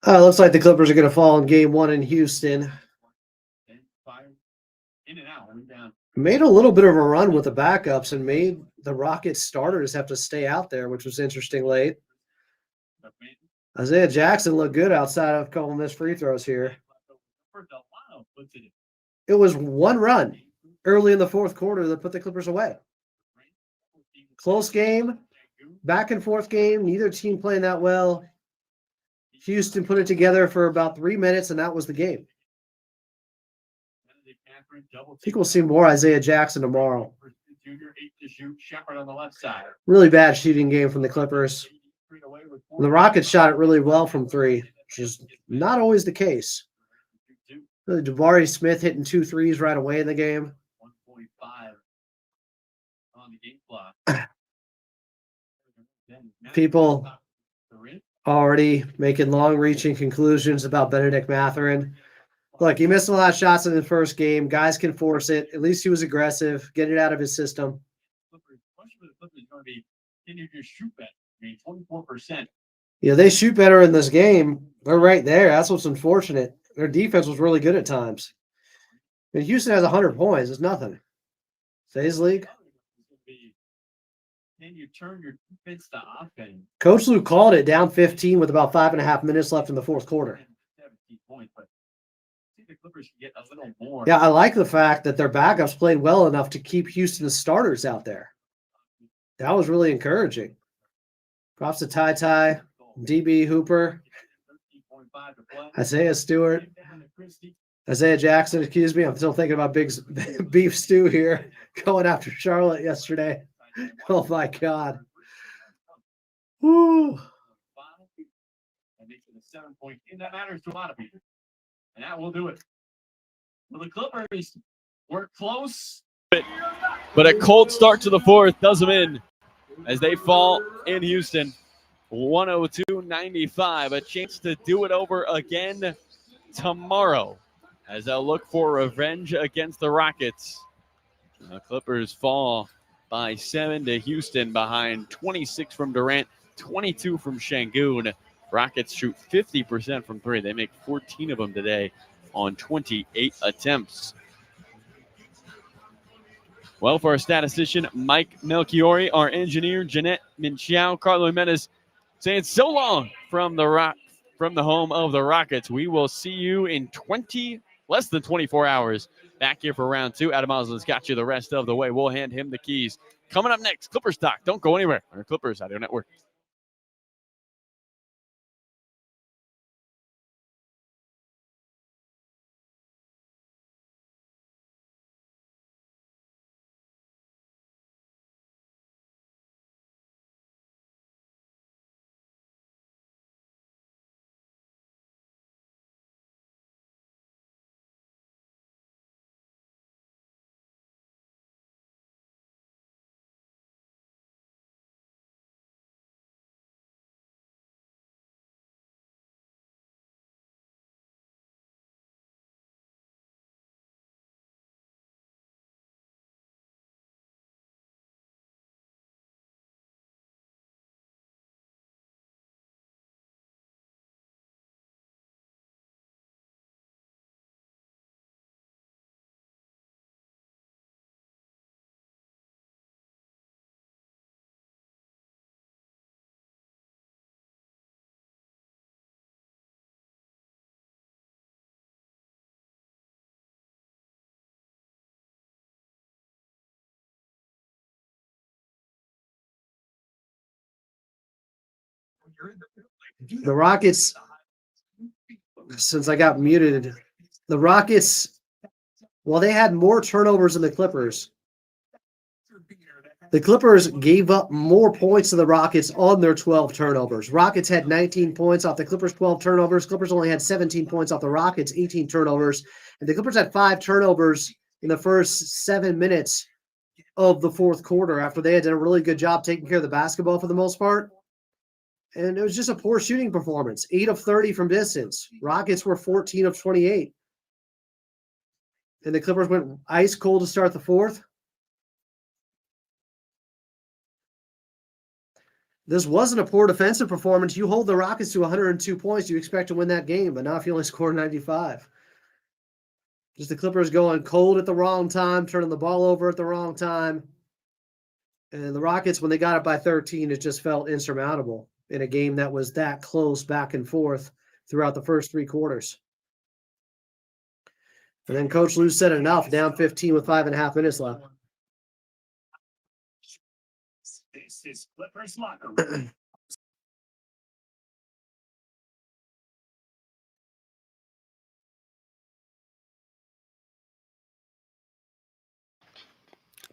Looks like the Clippers are going to fall in game one in Houston. Made a little bit of a run with the backups and made the Rockets starters have to stay out there, which was interesting late. Isaiah Jackson looked good outside of a couple missed free throws here. It was one run early in the fourth quarter that put the Clippers away. Close game, back and forth game, neither team playing that well. Houston put it together for about 3 minutes, and that was the game. I think we'll see more Isaiah Jackson tomorrow. Really bad shooting game from the Clippers. And the Rockets shot it really well from three, which is not always the case. Really, Jabari Smith hitting 2 threes right away in the game. 145 on the game clock. People already making long-reaching conclusions about Benedict Mathurin. Look, he missed a lot of shots in the first game. Guys can force it. At least he was aggressive, get it out of his system. Yeah, they shoot better in this game. They're right there. That's what's unfortunate. Their defense was really good at times. And Houston has 100 points. It's nothing. Today's league. Can you turn your defense to offense? Coach Lou called it down 15 with about 5.5 minutes left in the fourth quarter. Yeah, I like the fact that their backups played well enough to keep Houston's starters out there. That was really encouraging. Props to Ty, DB Hooper, Isaiah Stewart, Isaiah Jackson, excuse me. I'm still thinking about Big Beef Stew here going after Charlotte yesterday. Oh, my God. Woo. That matters to a lot of people. And that will do it. Well, the Clippers were close. But a cold start to the fourth does them in as they fall in Houston. 102-95. A chance to do it over again tomorrow as they'll look for revenge against the Rockets. The Clippers fall by 7 to Houston behind 26 from Durant, 22 from Şengün. Rockets shoot 50% from three. They make 14 of them today on 28 attempts. Well, for our statistician, Mike Melchiori, our engineer, Jeanette Minchiao, Carlo Jimenez, saying so long from the home of the Rockets. We will see you in less than 24 hours back here for round two. Adam Oslin's got you the rest of the way. We'll hand him the keys. Coming up next, Clippers Talk. Don't go anywhere on our Clippers Audio Network. The Rockets, since I got muted, the Rockets, well, they had more turnovers than the Clippers. The Clippers gave up more points to the Rockets on their 12 turnovers. Rockets had 19 points off the Clippers' 12 turnovers. Clippers only had 17 points off the Rockets' 18 turnovers. And the Clippers had 5 turnovers in the first 7 minutes of the fourth quarter after they had done a really good job taking care of the basketball for the most part. And it was just a poor shooting performance. 8 of 30 from distance. Rockets were 14 of 28. And the Clippers went ice cold to start the fourth. This wasn't a poor defensive performance. You hold the Rockets to 102 points, you expect to win that game, but not if you only score 95. Just the Clippers going cold at the wrong time, turning the ball over at the wrong time. And the Rockets, when they got it by 13, it just felt insurmountable in a game that was that close back and forth throughout the first 3 quarters. And then Coach Lou said enough, down 15 with 5.5 minutes left. This is Clippers locker room.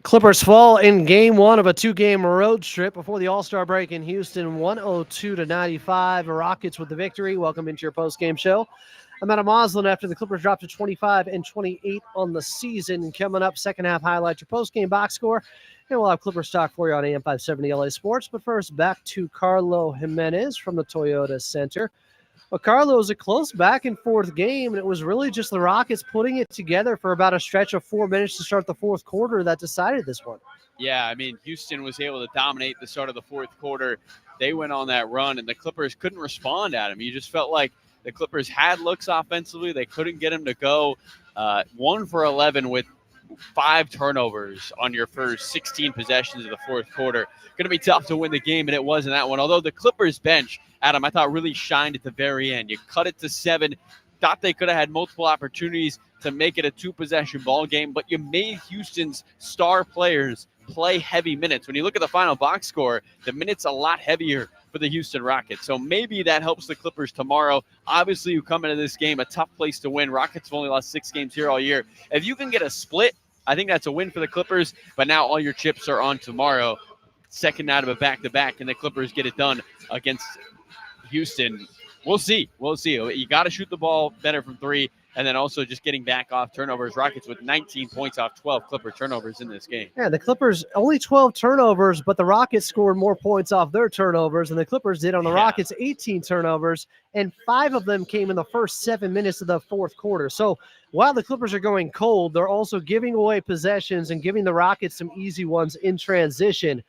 Clippers fall in game 1 of a 2-game road trip before the All-Star break in Houston, 102-95. Rockets with the victory. Welcome into your post-game show. I'm Adam Moslin after the Clippers dropped to 25-28 on the season. Coming up, second half highlights, your post-game box score, and we'll have Clippers talk for you on AM 570 LA Sports. But first, back to Carlo Jimenez from the Toyota Center. Well, Carlo, was a close back and forth game, and it was really just the Rockets putting it together for about a stretch of 4 minutes to start the fourth quarter that decided this one. Yeah, I mean, Houston was able to dominate the start of the fourth quarter. They went on that run, and the Clippers couldn't respond at him. You just felt like the Clippers had looks offensively. They couldn't get him to go. 1 for 11 with 5 turnovers on your first 16 possessions of the fourth quarter. Going to be tough to win the game, and it was in that one. Although the Clippers bench, Adam, I thought really shined at the very end. You cut it to 7. Thought they could have had multiple opportunities to make it a 2-possession ball game, but you made Houston's star players play heavy minutes. When you look at the final box score, the minutes a lot heavier for the Houston Rockets. So maybe that helps the Clippers tomorrow. Obviously, you come into this game, a tough place to win. Rockets have only lost 6 games here all year. If you can get a split, I think that's a win for the Clippers, but now all your chips are on tomorrow. Second night of a back-to-back, and the Clippers get it done against Houston. We'll see. You got to shoot the ball better from 3, and then also just getting back off turnovers. Rockets with 19 points off 12 Clipper turnovers in this game. Yeah, the Clippers only 12 turnovers, but the Rockets scored more points off their turnovers than the Clippers did on the Rockets, 18 turnovers, and 5 of them came in the first 7 minutes of the fourth quarter. So while the Clippers are going cold, they're also giving away possessions and giving the Rockets some easy ones in transition.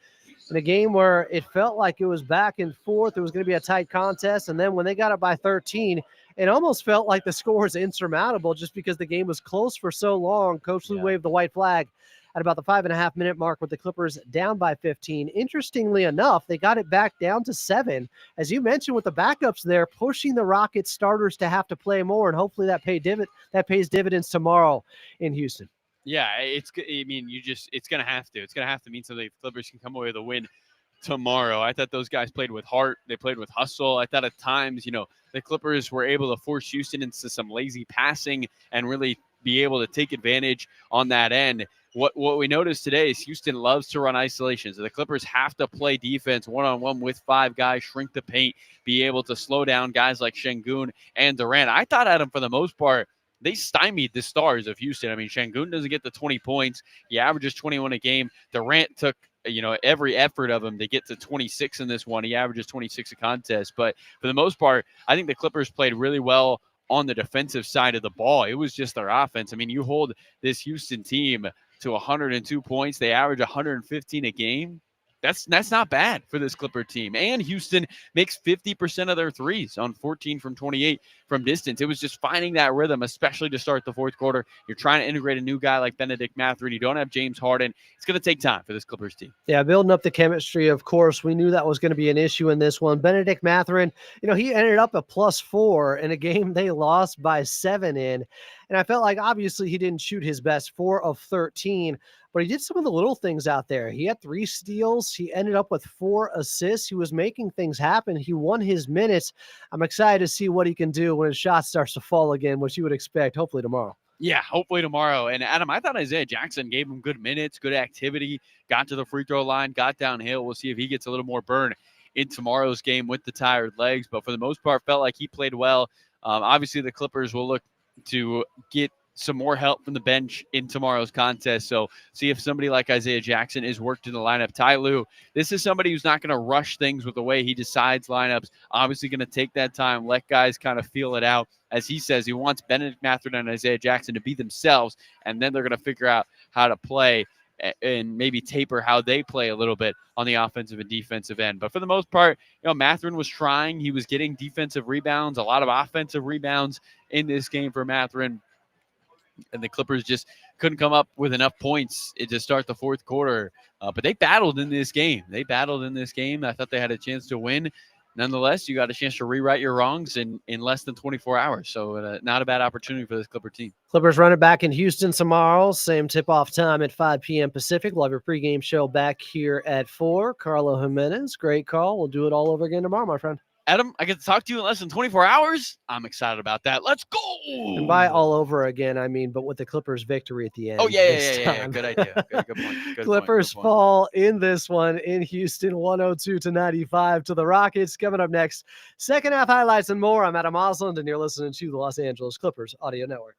In a game where it felt like it was back and forth, it was going to be a tight contest, and then when they got it by 13, it almost felt like the score was insurmountable just because the game was close for so long. Coach Lou waved the white flag at about the 5.5-minute mark with the Clippers down by 15. Interestingly enough, they got it back down to 7. As you mentioned, with the backups there, pushing the Rockets starters to have to play more, and hopefully that pays dividends tomorrow in Houston. Yeah, it's going to have to. It's going to have to mean something if the Clippers can come away with a win tomorrow. I thought those guys played with heart. They played with hustle. I thought at times, the Clippers were able to force Houston into some lazy passing and really be able to take advantage on that end. What we noticed today is Houston loves to run isolations. So the Clippers have to play defense one-on-one with 5 guys, shrink the paint, be able to slow down guys like Şengün and Durant. I thought, Adam, for the most part, they stymied the stars of Houston. I mean, Şengün doesn't get the 20 points. He averages 21 a game. Durant took, every effort of him to get to 26 in this one. He averages 26 a contest. But for the most part, I think the Clippers played really well on the defensive side of the ball. It was just their offense. I mean, you hold this Houston team to 102 points. They average 115 a game. That's not bad for this Clipper team. And Houston makes 50% of their threes on 14 from 28 from distance. It was just finding that rhythm, especially to start the fourth quarter. You're trying to integrate a new guy like Mathurin. You don't have James Harden. It's going to take time for this Clippers team. Yeah, building up the chemistry, of course. We knew that was going to be an issue in this one. Mathurin, he ended up a +4 in a game they lost by 7 in. And I felt like, obviously, he didn't shoot his best, 4 of 13. But he did some of the little things out there. He had 3 steals. He ended up with 4 assists. He was making things happen. He won his minutes. I'm excited to see what he can do when his shot starts to fall again, which you would expect, hopefully tomorrow. Yeah, hopefully tomorrow. And Adam, I thought Isaiah Jackson gave him good minutes, good activity, got to the free throw line, got downhill. We'll see if he gets a little more burn in tomorrow's game with the tired legs. But for the most part, felt like he played well. Obviously, the Clippers will look to get some more help from the bench in tomorrow's contest. So see if somebody like Isaiah Jackson is worked in the lineup. Ty Lue, this is somebody who's not going to rush things with the way he decides lineups. Obviously going to take that time, let guys kind of feel it out. As he says, he wants Mathurin and Isaiah Jackson to be themselves, and then they're going to figure out how to play. and maybe taper how they play a little bit on the offensive and defensive end. But for the most part, Mathurin was trying. He was getting defensive rebounds, a lot of offensive rebounds in this game for Mathurin. And the Clippers just couldn't come up with enough points to start the fourth quarter. But they battled in this game. I thought they had a chance to win. Nonetheless, you got a chance to rewrite your wrongs in less than 24 hours. So not a bad opportunity for this Clipper team. Clippers run it back in Houston tomorrow. Same tip-off time at 5 p.m. Pacific. We'll have your pregame show back here at 4. Carlo Jimenez, great call. We'll do it all over again tomorrow, my friend. Adam, I get to talk to you in less than 24 hours. I'm excited about that. Let's go. And by all over again, I mean, but with the Clippers victory at the end. Oh, yeah. Good idea. Good point. Clippers fall in this one in Houston, 102-95 to the Rockets. Coming up next, second half highlights and more. I'm Adam Osland, and you're listening to the Los Angeles Clippers Audio Network.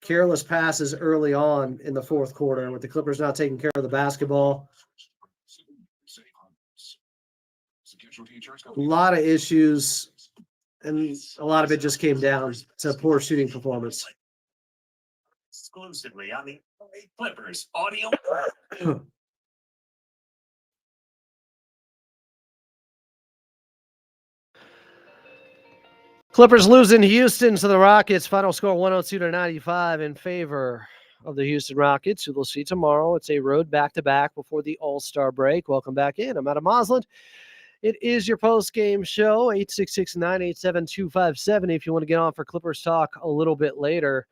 Careless passes early on in the fourth quarter with the Clippers not taking care of the basketball. A lot of issues, and a lot of it just came down to poor shooting performance. Exclusively on the Clippers Audio. Clippers losing Houston to the Rockets. Final score 102-95 in favor of the Houston Rockets, who we'll see tomorrow. It's a road back-to-back before the All-Star break. Welcome back in. I'm Adam Osland. It is your post-game show, 866-987-257 if you want to get on for Clippers talk a little bit later.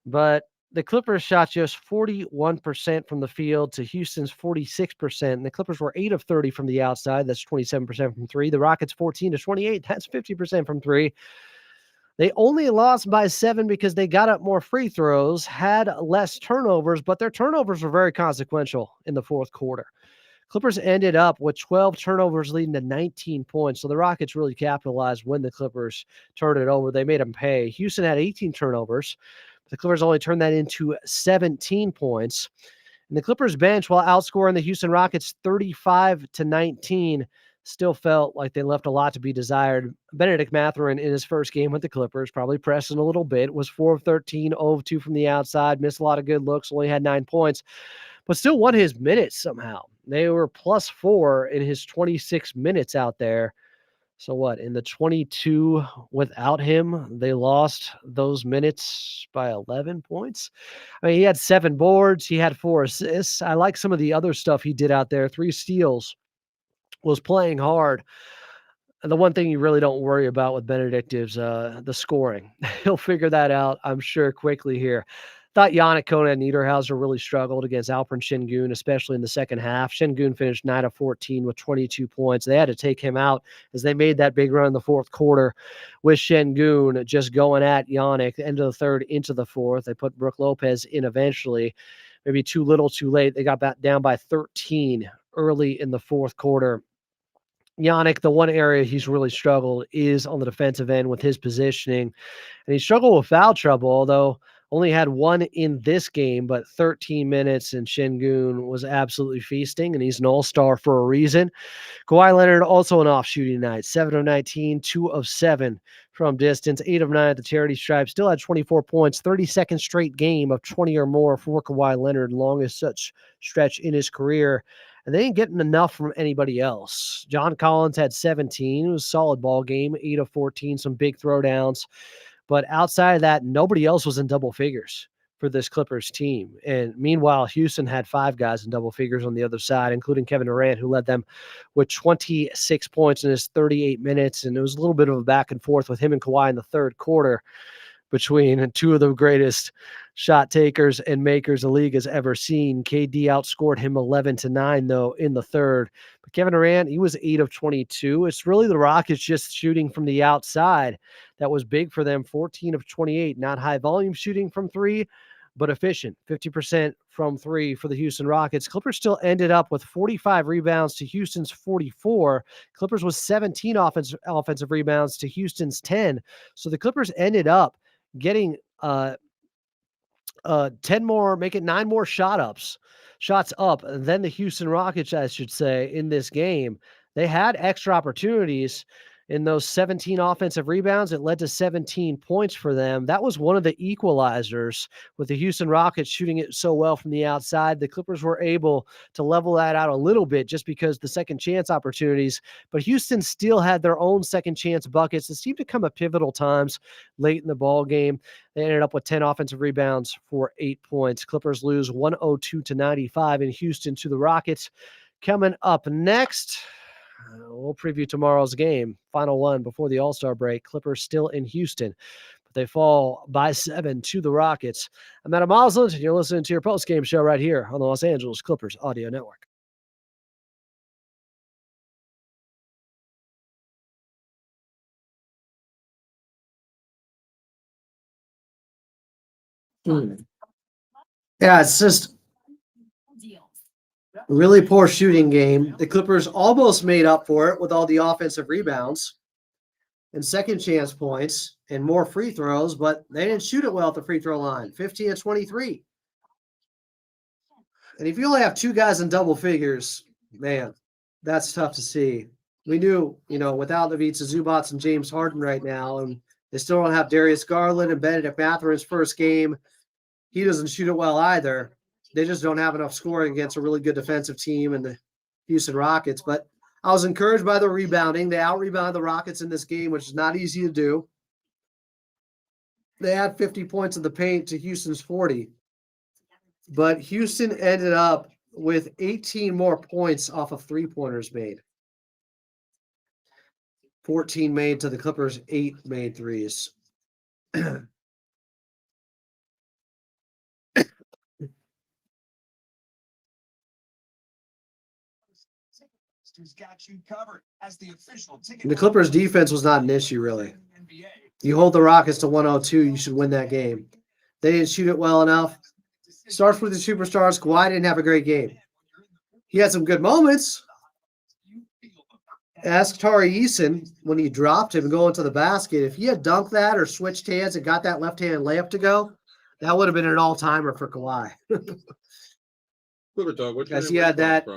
But the Clippers shot just 41% from the field to Houston's 46%. And the Clippers were 8 of 30 from the outside. That's 27% from three. The Rockets 14-28. That's 50% from three. They only lost by 7 because they got up more free throws, had less turnovers, but their turnovers were very consequential in the fourth quarter. Clippers ended up with 12 turnovers leading to 19 points. So the Rockets really capitalized when the Clippers turned it over. They made them pay. Houston had 18 turnovers. The Clippers only turned that into 17 points. And the Clippers bench, while outscoring the Houston Rockets 35-19, still felt like they left a lot to be desired. Benedict Mathurin in his first game with the Clippers, probably pressing a little bit, was 4 of 13, 0 of 2 from the outside, missed a lot of good looks, only had 9 points, but still won his minutes somehow. They were +4 in his 26 minutes out there. So what, in the 22 without him, they lost those minutes by 11 points? I mean, he had 7 boards. He had 4 assists. I like some of the other stuff he did out there. 3 steals. Was playing hard. And the one thing you really don't worry about with Benedict is the scoring. He'll figure that out, I'm sure, quickly here. Thought Yannick Kona and Niederhauser really struggled against Alperen Şengün, especially in the second half. Şengün finished 9 of 14 with 22 points. They had to take him out as they made that big run in the fourth quarter with Şengün just going at Yannick, end of the third into the fourth. They put Brook Lopez in eventually. Maybe too little, too late. They got back down by 13 early in the fourth quarter. Yannick, the one area he's really struggled is on the defensive end with his positioning. And he struggled with foul trouble, although only had one in this game, but 13 minutes, and Şengün was absolutely feasting, and he's an all-star for a reason. Kawhi Leonard, also an off-shooting night, 7 of 19, 2 of 7 from distance, 8 of 9 at the charity stripe, still had 24 points, 32nd straight game of 20 or more for Kawhi Leonard, longest such stretch in his career. And they ain't getting enough from anybody else. John Collins had 17. It was a solid ball game, 8 of 14, some big throwdowns. But outside of that, nobody else was in double figures for this Clippers team. And meanwhile, Houston had 5 guys in double figures on the other side, including Kevin Durant, who led them with 26 points in his 38 minutes. And it was a little bit of a back and forth with him and Kawhi in the third quarter between two of the greatest shot takers and makers the league has ever seen. KD outscored him 11-9, though, in the third. But Kevin Durant, he was 8 of 22. It's really the Rockets just shooting from the outside that was big for them, 14 of 28. Not high volume shooting from three, but efficient, 50% from three for the Houston Rockets. Clippers still ended up with 45 rebounds to Houston's 44. Clippers was 17 offensive rebounds to Houston's 10. So the Clippers ended up getting 10 more, make it 9 more shots up than the Houston Rockets, I should say, in this game. They had extra opportunities in those 17 offensive rebounds. It led to 17 points for them. That was one of the equalizers with the Houston Rockets shooting it so well from the outside. The Clippers were able to level that out a little bit just because the second chance opportunities, but Houston still had their own second chance buckets that seemed to come at pivotal times late in the ball game. They ended up with 10 offensive rebounds for 8 points. Clippers lose 102-95 in Houston to the Rockets. Coming up next, we'll preview tomorrow's game, final one before the All-Star break. Clippers still in Houston, but they fall by 7 to the Rockets. I'm Adam Osland, and you're listening to your post-game show right here on the Los Angeles Clippers Audio Network. Yeah, it's just really poor shooting game. The Clippers almost made up for it with all the offensive rebounds and second chance points and more free throws, but they didn't shoot it well at the free throw line, 15 of 23. And if you only have 2 guys in double figures, man, that's tough to see. We knew, without Ivica Zubac and James Harden right now, and they still don't have Darius Garland and Benedict Mathurin's first game. He doesn't shoot it well either. They just don't have enough scoring against a really good defensive team and the Houston Rockets. But I was encouraged by the rebounding. They out-rebounded the Rockets in this game, which is not easy to do. They had 50 points in the paint to Houston's 40. But Houston ended up with 18 more points off of three-pointers made. 14 made to the Clippers, 8 made threes. The Clippers defense was not an issue, really. You hold the Rockets to 102, you should win that game. They didn't shoot it well enough. Starts with the superstars. Kawhi didn't have a great game. He had some good moments. Ask Tari Eason when he dropped him going to the basket. If he had dunked that or switched hands and got that left-handed layup to go, that would have been an all-timer for Kawhi. Because he had that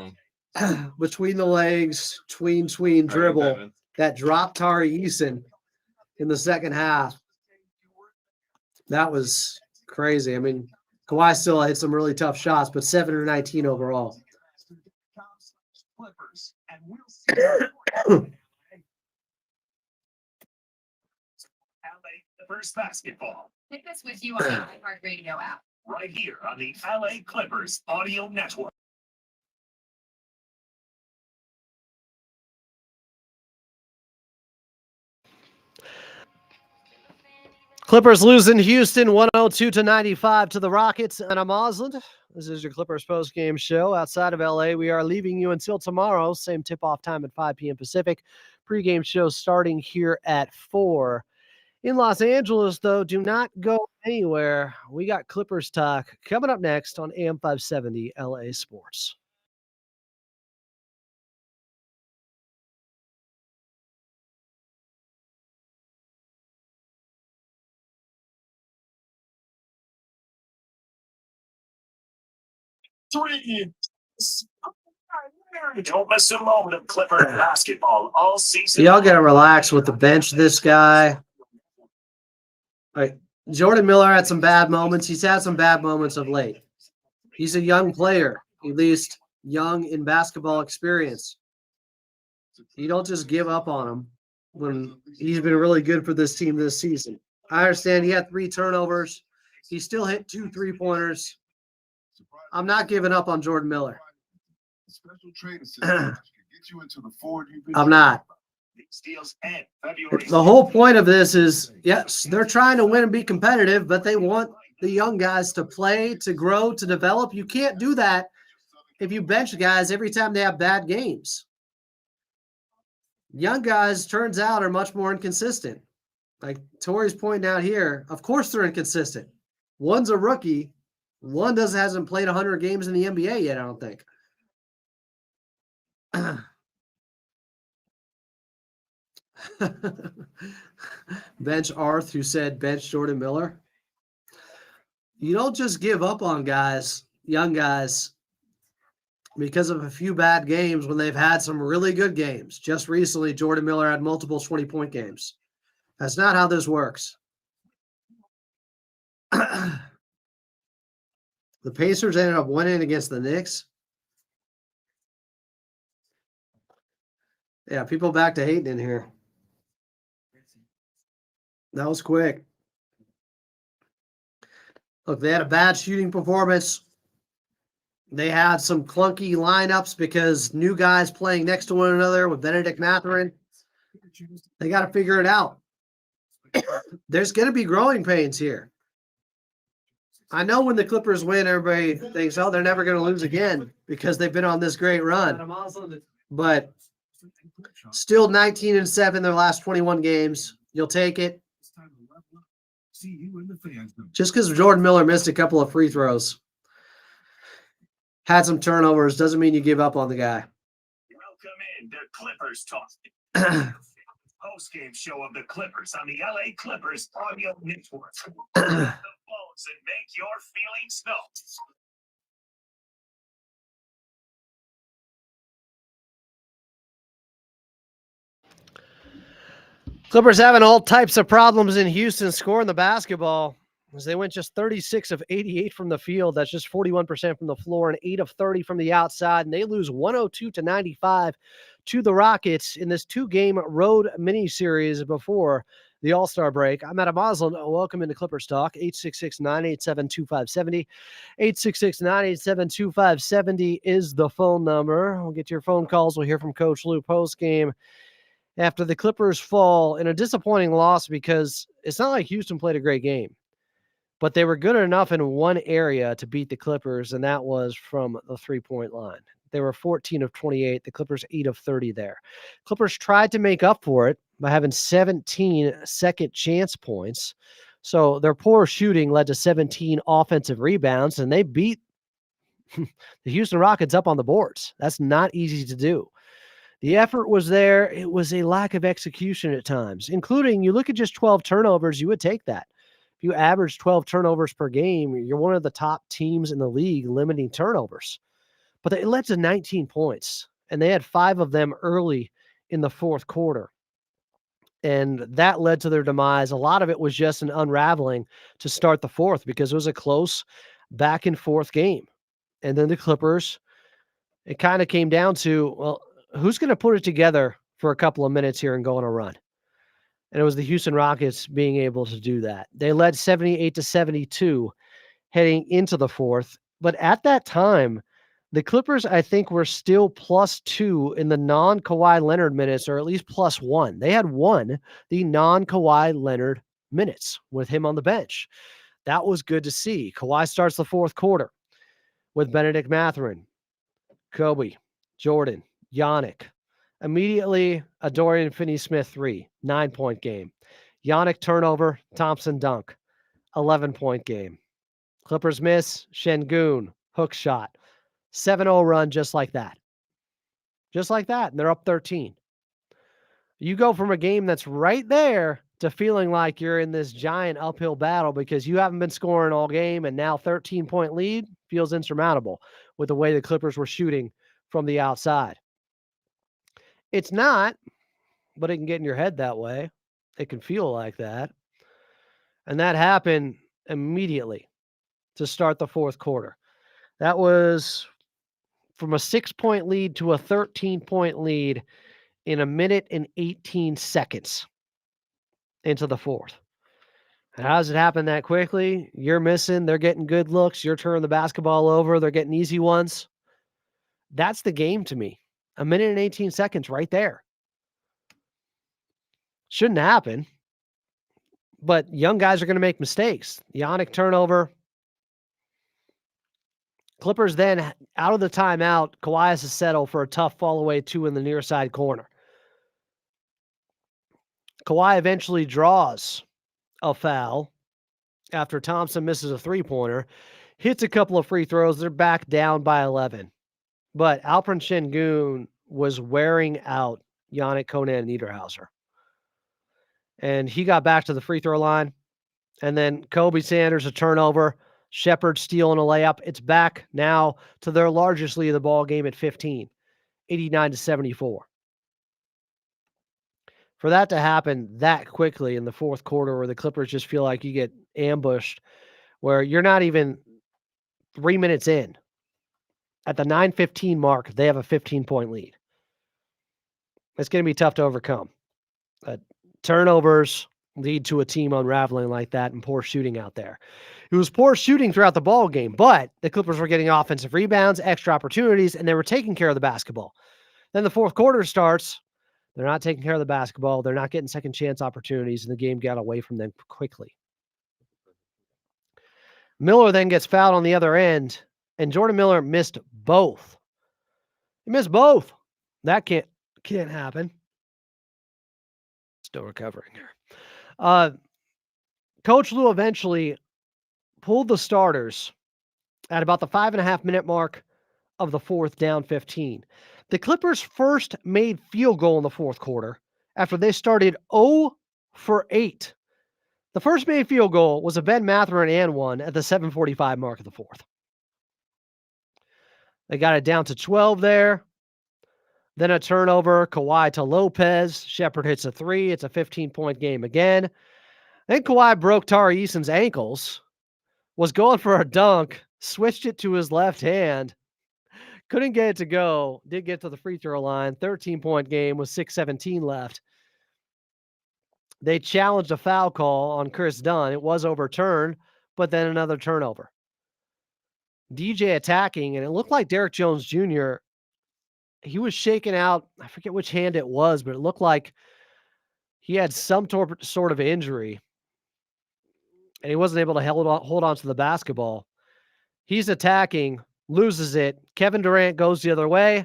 between the legs, tween dribble that dropped Tari Eason in the second half. That was crazy. I mean, Kawhi still hit some really tough shots, but 7 or 19 overall. Clippers basketball. Take this with you on the iHeartRadio app. Right here on the LA Clippers Audio Network. Clippers losing Houston 102-95 to the Rockets. And I'm Osland. This is your Clippers post-game show. Outside of LA, we are leaving you until tomorrow. Same tip-off time at 5 p.m. Pacific. Pre-game show starting here at 4. In Los Angeles, though, do not go anywhere. We got Clippers talk coming up next on AM 570 LA Sports. Don't miss a moment of Clipper basketball all season. Y'all got to relax with the bench. This guy. All right. Jordan Miller had some bad moments. He's had some bad moments of late. He's a young player, at least young in basketball experience. You don't just give up on him when he's been really good for this team this season. I understand he had 3 turnovers. He still hit 2 3-pointers. I'm not giving up on Jordan Miller. I'm not. The whole point of this is, yes, they're trying to win and be competitive, but they want the young guys to play, to grow, to develop. You can't do that if you bench guys every time they have bad games. Young guys, turns out, are much more inconsistent. Like Tori's pointing out here, of course they're inconsistent. One's a rookie. One hasn't played 100 games in the NBA yet, I don't think. Bench Arth, who said bench Jordan Miller. You don't just give up on guys, young guys, because of a few bad games when they've had some really good games. Just recently, Jordan Miller had multiple 20-point games. That's not how this works. The Pacers ended up winning against the Knicks. Yeah, people back to hating in here. That was quick. Look, they had a bad shooting performance. They had some clunky lineups because new guys playing next to one another with Benedict Mathurin. They got to figure it out. There's going to be growing pains here. I know when the Clippers win, everybody thinks, oh, they're never going to lose again because they've been on this great run. But still 19-7 their last 21 games. You'll take it. Just because Jordan Miller missed a couple of free throws, had some turnovers, doesn't mean you give up on the guy. Welcome in to Clippers Talk. Post-game show of the Clippers on the LA Clippers audio network. The phones and make your feelings known. Clippers having all types of problems in Houston scoring the basketball as they went just 36 of 88 from the field. That's just 41% from the floor and 8 of 30 from the outside. And they lose 102-95 to the Rockets in this 2-game road miniseries before the All-Star break. I'm Adam Osland. Welcome into Clippers Talk. 866-987-2570. 866-987-2570 is the phone number. We'll get to your phone calls. We'll hear from Coach Lou post-game after the Clippers fall in a disappointing loss, because it's not like Houston played a great game, but they were good enough in one area to beat the Clippers, and that was from the 3-point line. They were 14 of 28, the Clippers 8 of 30 there. Clippers tried to make up for it by having 17 second chance points. So their poor shooting led to 17 offensive rebounds, and they beat the Houston Rockets up on the boards. That's not easy to do. The effort was there. It was a lack of execution at times, including, you look at just 12 turnovers, you would take that. If you average 12 turnovers per game, you're one of the top teams in the league limiting turnovers. But it led to 19 points, and they had 5 of them early in the fourth quarter. And that led to their demise. A lot of it was just an unraveling to start the fourth because it was a close back and forth game. And then the Clippers, it kind of came down to, well, who's going to put it together for a couple of minutes here and go on a run? And it was the Houston Rockets being able to do that. They led 78-72 heading into the fourth. But at that time, the Clippers, I think, were still +2 in the non-Kawhi Leonard minutes, or at least +1. They had won the non-Kawhi Leonard minutes with him on the bench. That was good to see. Kawhi starts the fourth quarter with Benedict Mathurin, Kobe, Jordan, Yannick. Immediately, a Dorian Finney-Smith 3, 9-point game. Yannick turnover, Thompson dunk, 11-point game. Clippers miss, Şengün, hook shot. 7-0 run just like that. Just like that, and they're up 13. You go from a game that's right there to feeling like you're in this giant uphill battle because you haven't been scoring all game, and now 13-point lead feels insurmountable with the way the Clippers were shooting from the outside. It's not, but it can get in your head that way. It can feel like that. And that happened immediately to start the fourth quarter. That was from a 6-point lead to a 13-point lead in a minute and 18 seconds into the fourth. How does it happen that quickly? You're missing. They're getting good looks. You're turning the basketball over. They're getting easy ones. That's the game to me. A minute and 18 seconds right there. Shouldn't happen. But young guys are going to make mistakes. Yannick turnover. Clippers then, out of the timeout, Kawhi has to settle for a tough fall away 2 in the near side corner. Kawhi eventually draws a foul after Thompson misses a 3-pointer, hits a couple of free throws. They're back down by 11. But Alperen Şengün was wearing out Yannick Conan Niederhauser. And he got back to the free throw line. And then Kobe Sanders, a turnover. Shepherd stealing a layup. It's back now to their largest lead of the ball game at 15, 89-74. For that to happen that quickly in the fourth quarter where the Clippers just feel like you get ambushed, where you're not even 3 minutes in. At the 9:15 mark, they have a 15-point lead. It's going to be tough to overcome. Turnovers lead to a team unraveling like that and poor shooting out there. It was poor shooting throughout the ball game, but the Clippers were getting offensive rebounds, extra opportunities, and they were taking care of the basketball. Then the fourth quarter starts. They're not taking care of the basketball. They're not getting second chance opportunities, and the game got away from them quickly. Miller then gets fouled on the other end, and Jordan Miller missed both. He missed both. That can't happen. Still recovering here. Coach Lue eventually pulled the starters at about the 5.5-minute mark of the fourth, down 15. The Clippers first made field goal in the fourth quarter after they started 0 for 8. The first made field goal was a Ben Mathurin and one at the 7:45 mark of the fourth. They got it down to 12 there. Then a turnover, Kawhi to Lopez. Shepherd hits a 3. It's a 15-point game again. Then Kawhi broke Tari Eason's ankles, was going for a dunk, switched it to his left hand, couldn't get it to go, did get to the free throw line. 13-point game with 6:17 left. They challenged a foul call on Chris Dunn. It was overturned, but then another turnover. DJ attacking, and it looked like Derrick Jones Jr., he was shaken out. I forget which hand it was, but it looked like he had some sort of injury, and he wasn't able to hold on to the basketball. He's attacking, loses it. Kevin Durant goes the other way.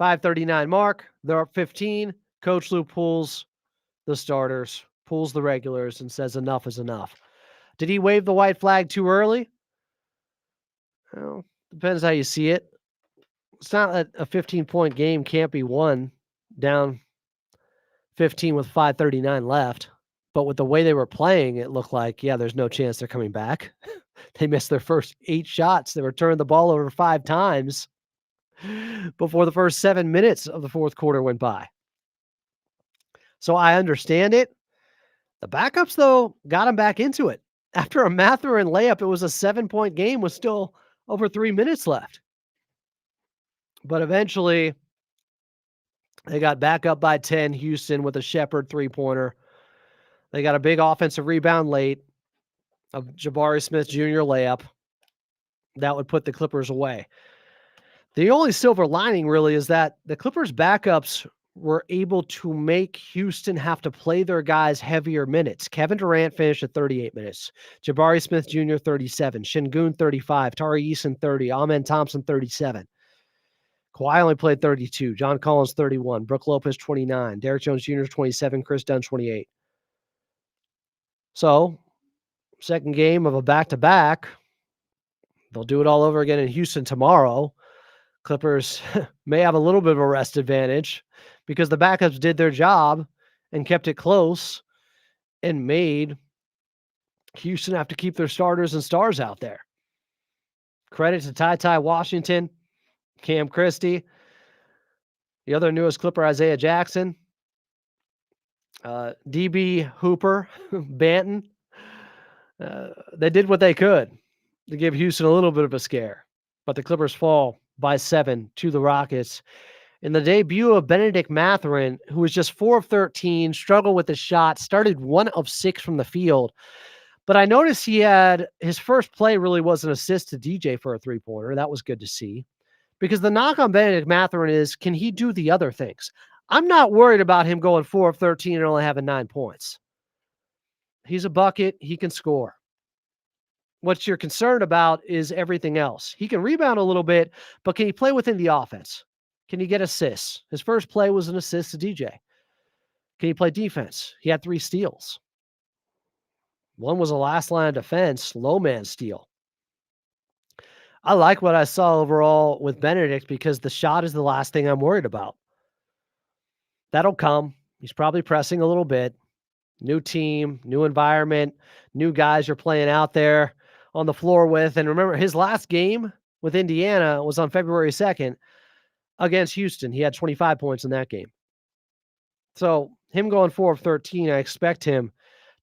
5:39 mark. They're up 15. Coach Lue pulls the starters, pulls the regulars, and says enough is enough. Did he wave the white flag too early? Well, depends how you see it. It's not that a 15-point game can't be won down 15 with 5:39 left. But with the way they were playing, it looked like, yeah, there's no chance they're coming back. They missed their first 8 shots. They returned the ball over 5 times before the first 7 minutes of the fourth quarter went by. So I understand it. The backups, though, got them back into it. After a Mathurin layup, it was a 7-point game with still over 3 minutes left. But eventually, they got back up by 10, Houston, with a Shepherd 3-pointer. They got a big offensive rebound late, a Jabari Smith Jr. layup. That would put the Clippers away. The only silver lining, really, is that the Clippers' backups were able to make Houston have to play their guys heavier minutes. Kevin Durant finished at 38 minutes. Jabari Smith Jr., 37. Şengün, 35. Tari Eason, 30. Amen Thompson, 37. Kawhi only played 32. John Collins, 31. Brook Lopez, 29. Derrick Jones Jr., 27. Chris Dunn, 28. So, second game of a back-to-back. They'll do it all over again in Houston tomorrow. Clippers may have a little bit of a rest advantage because the backups did their job and kept it close and made Houston have to keep their starters and stars out there. Credit to Ty Washington, Cam Christie, the other newest Clipper, Isaiah Jackson, DB Hooper, Banton. They did what they could to give Houston a little bit of a scare, but the Clippers fall by 7 to the Rockets. In the debut of Benedict Mathurin, who was just 4 of 13, struggled with the shot, started 1 of 6 from the field. But I noticed he had his first play really was an assist to DJ for a three-pointer. That was good to see. Because the knock on Benedict Mathurin is, can he do the other things? I'm not worried about him going 4 of 13 and only having 9 points. He's a bucket. He can score. What you're concerned about is everything else. He can rebound a little bit, but can he play within the offense? Can he get assists? His first play was an assist to DJ. Can he play defense? He had 3 steals. One was a last line of defense, low man steal. I like what I saw overall with Benedict because the shot is the last thing I'm worried about. That'll come. He's probably pressing a little bit. New team, new environment, new guys you're playing out there on the floor with. And remember, his last game with Indiana was on February 2nd against Houston. He had 25 points in that game. So him going 4 of 13, I expect him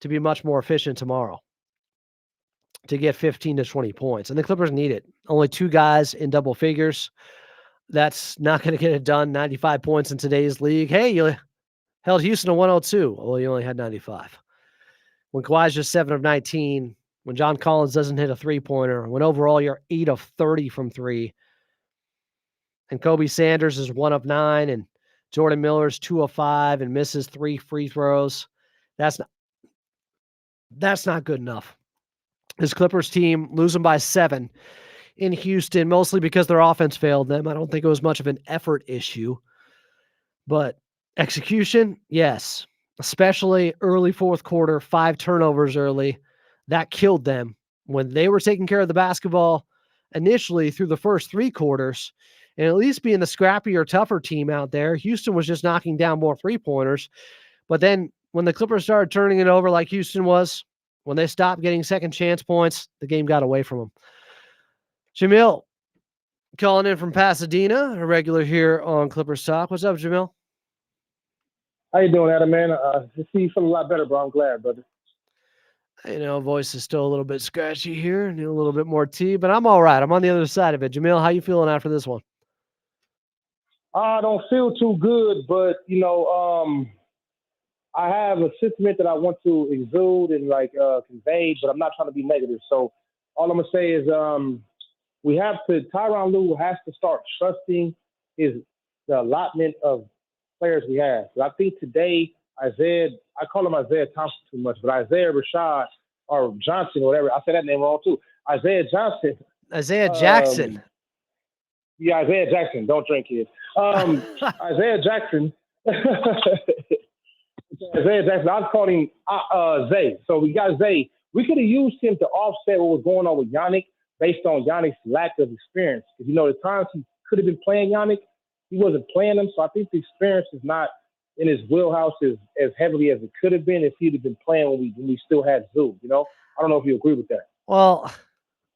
to be much more efficient tomorrow to get 15 to 20 points. And the Clippers need it. Only 2 guys in double figures. That's not going to get it done. 95 points in today's league. Hey, you held Houston to 102. Well, you only had 95. When Kawhi's just 7 of 19, when John Collins doesn't hit a three-pointer, when overall you're 8 of 30 from 3, and Kobe Sanders is 1 of 9, and Jordan Miller's 2 of 5 and misses 3 free throws, that's not good enough. This Clippers team losing by 7 in Houston, mostly because their offense failed them. I don't think it was much of an effort issue, but execution, yes, especially early fourth quarter, 5 turnovers early. That killed them when they were taking care of the basketball initially through the first 3 quarters, and at least being the scrappier, tougher team out there. Houston was just knocking down more three-pointers. But then when the Clippers started turning it over like Houston was, when they stopped getting second chance points, the game got away from them. Jamil, calling in from Pasadena, a regular here on Clippers Talk. What's up, Jamil? How you doing, Adam, man? I see you feel a lot better, bro. I'm glad, brother. Voice is still a little bit scratchy here. Need a little bit more tea, but I'm all right. I'm on the other side of it. Jamil, how you feeling after this one? I don't feel too good, but, I have a sentiment that I want to exude and, convey, but I'm not trying to be negative. So all I'm going to say is Tyronn Lue has to start trusting the allotment of players we have. So I think today, I call him Isaiah Thompson too much, but Isaiah Rashad or Johnson or whatever, I said that name wrong too. Isaiah Jackson. Isaiah Jackson. Don't drink, kids. Isaiah Jackson. Isaiah Jackson. I was calling him Zay. So we got Zay. We could have used him to offset what was going on with Giannis based on Giannis' lack of experience. Because, the times he could have been playing Giannis, he wasn't playing him. So I think the experience is not in his wheelhouse as heavily as it could have been if he'd have been playing when we still had Zoo. I don't know if you agree with that. Well,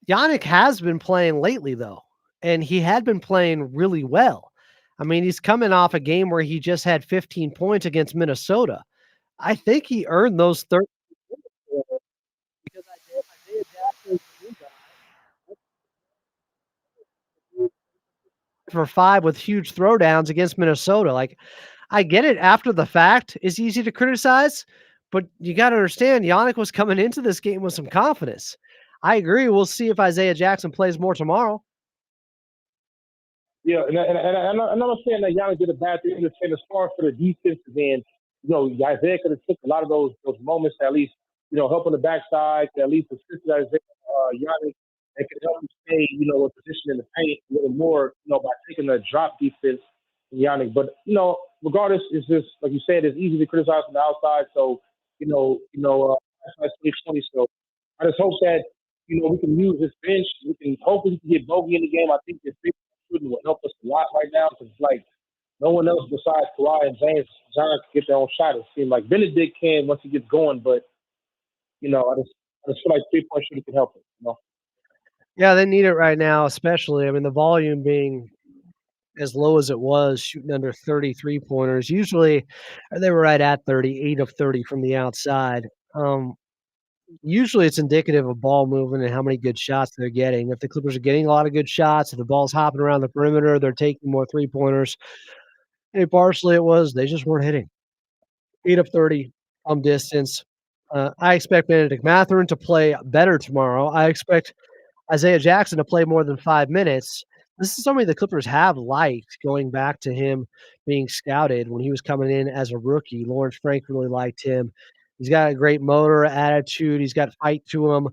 Giannis has been playing lately, though, and he had been playing really well. I mean, he's coming off a game where he just had 15 points against Minnesota. I think he earned those 13 points because Isaiah Jackson's the new guy. For 5 with huge throwdowns against Minnesota. I get it after the fact. It's easy to criticize, but you got to understand Giannis was coming into this game with some confidence. I agree. We'll see if Isaiah Jackson plays more tomorrow. Yeah, and I'm not saying that Giannis did a bad thing. I'm just saying as far as for the defensive end, Isaiah could have took a lot of those moments to at least, help on the backside, to at least assist Isaiah, Giannis, and could help him stay, in position in the paint a little more, by taking the drop defense from Giannis. But, regardless, it's just, like you said, it's easy to criticize from the outside. So, that's why it's 2020. So I just hope that, we can use this bench. Hopefully we can get Bogey in the game. I think this big shooting will help us a lot right now because it's like no one else besides Kawhi and James John can get their own shot. It seems like Benedict can once he gets going, but I just feel like 3-point shooting can help it. Yeah, they need it right now, especially. I mean, the volume being as low as it was, shooting under 33 pointers. Usually, they were right at 38 of 30 from the outside. Usually it's indicative of ball movement and how many good shots they're getting. If the Clippers are getting a lot of good shots, if the ball's hopping around the perimeter, they're taking more three-pointers. And partially it was they just weren't hitting. 8 of 30 from distance. I expect Benedict Mathurin to play better tomorrow. I expect Isaiah Jackson to play more than 5 minutes. This is somebody the Clippers have liked going back to him being scouted when he was coming in as a rookie. Lawrence Frank really liked him. He's got a great motor, attitude. He's got fight to him.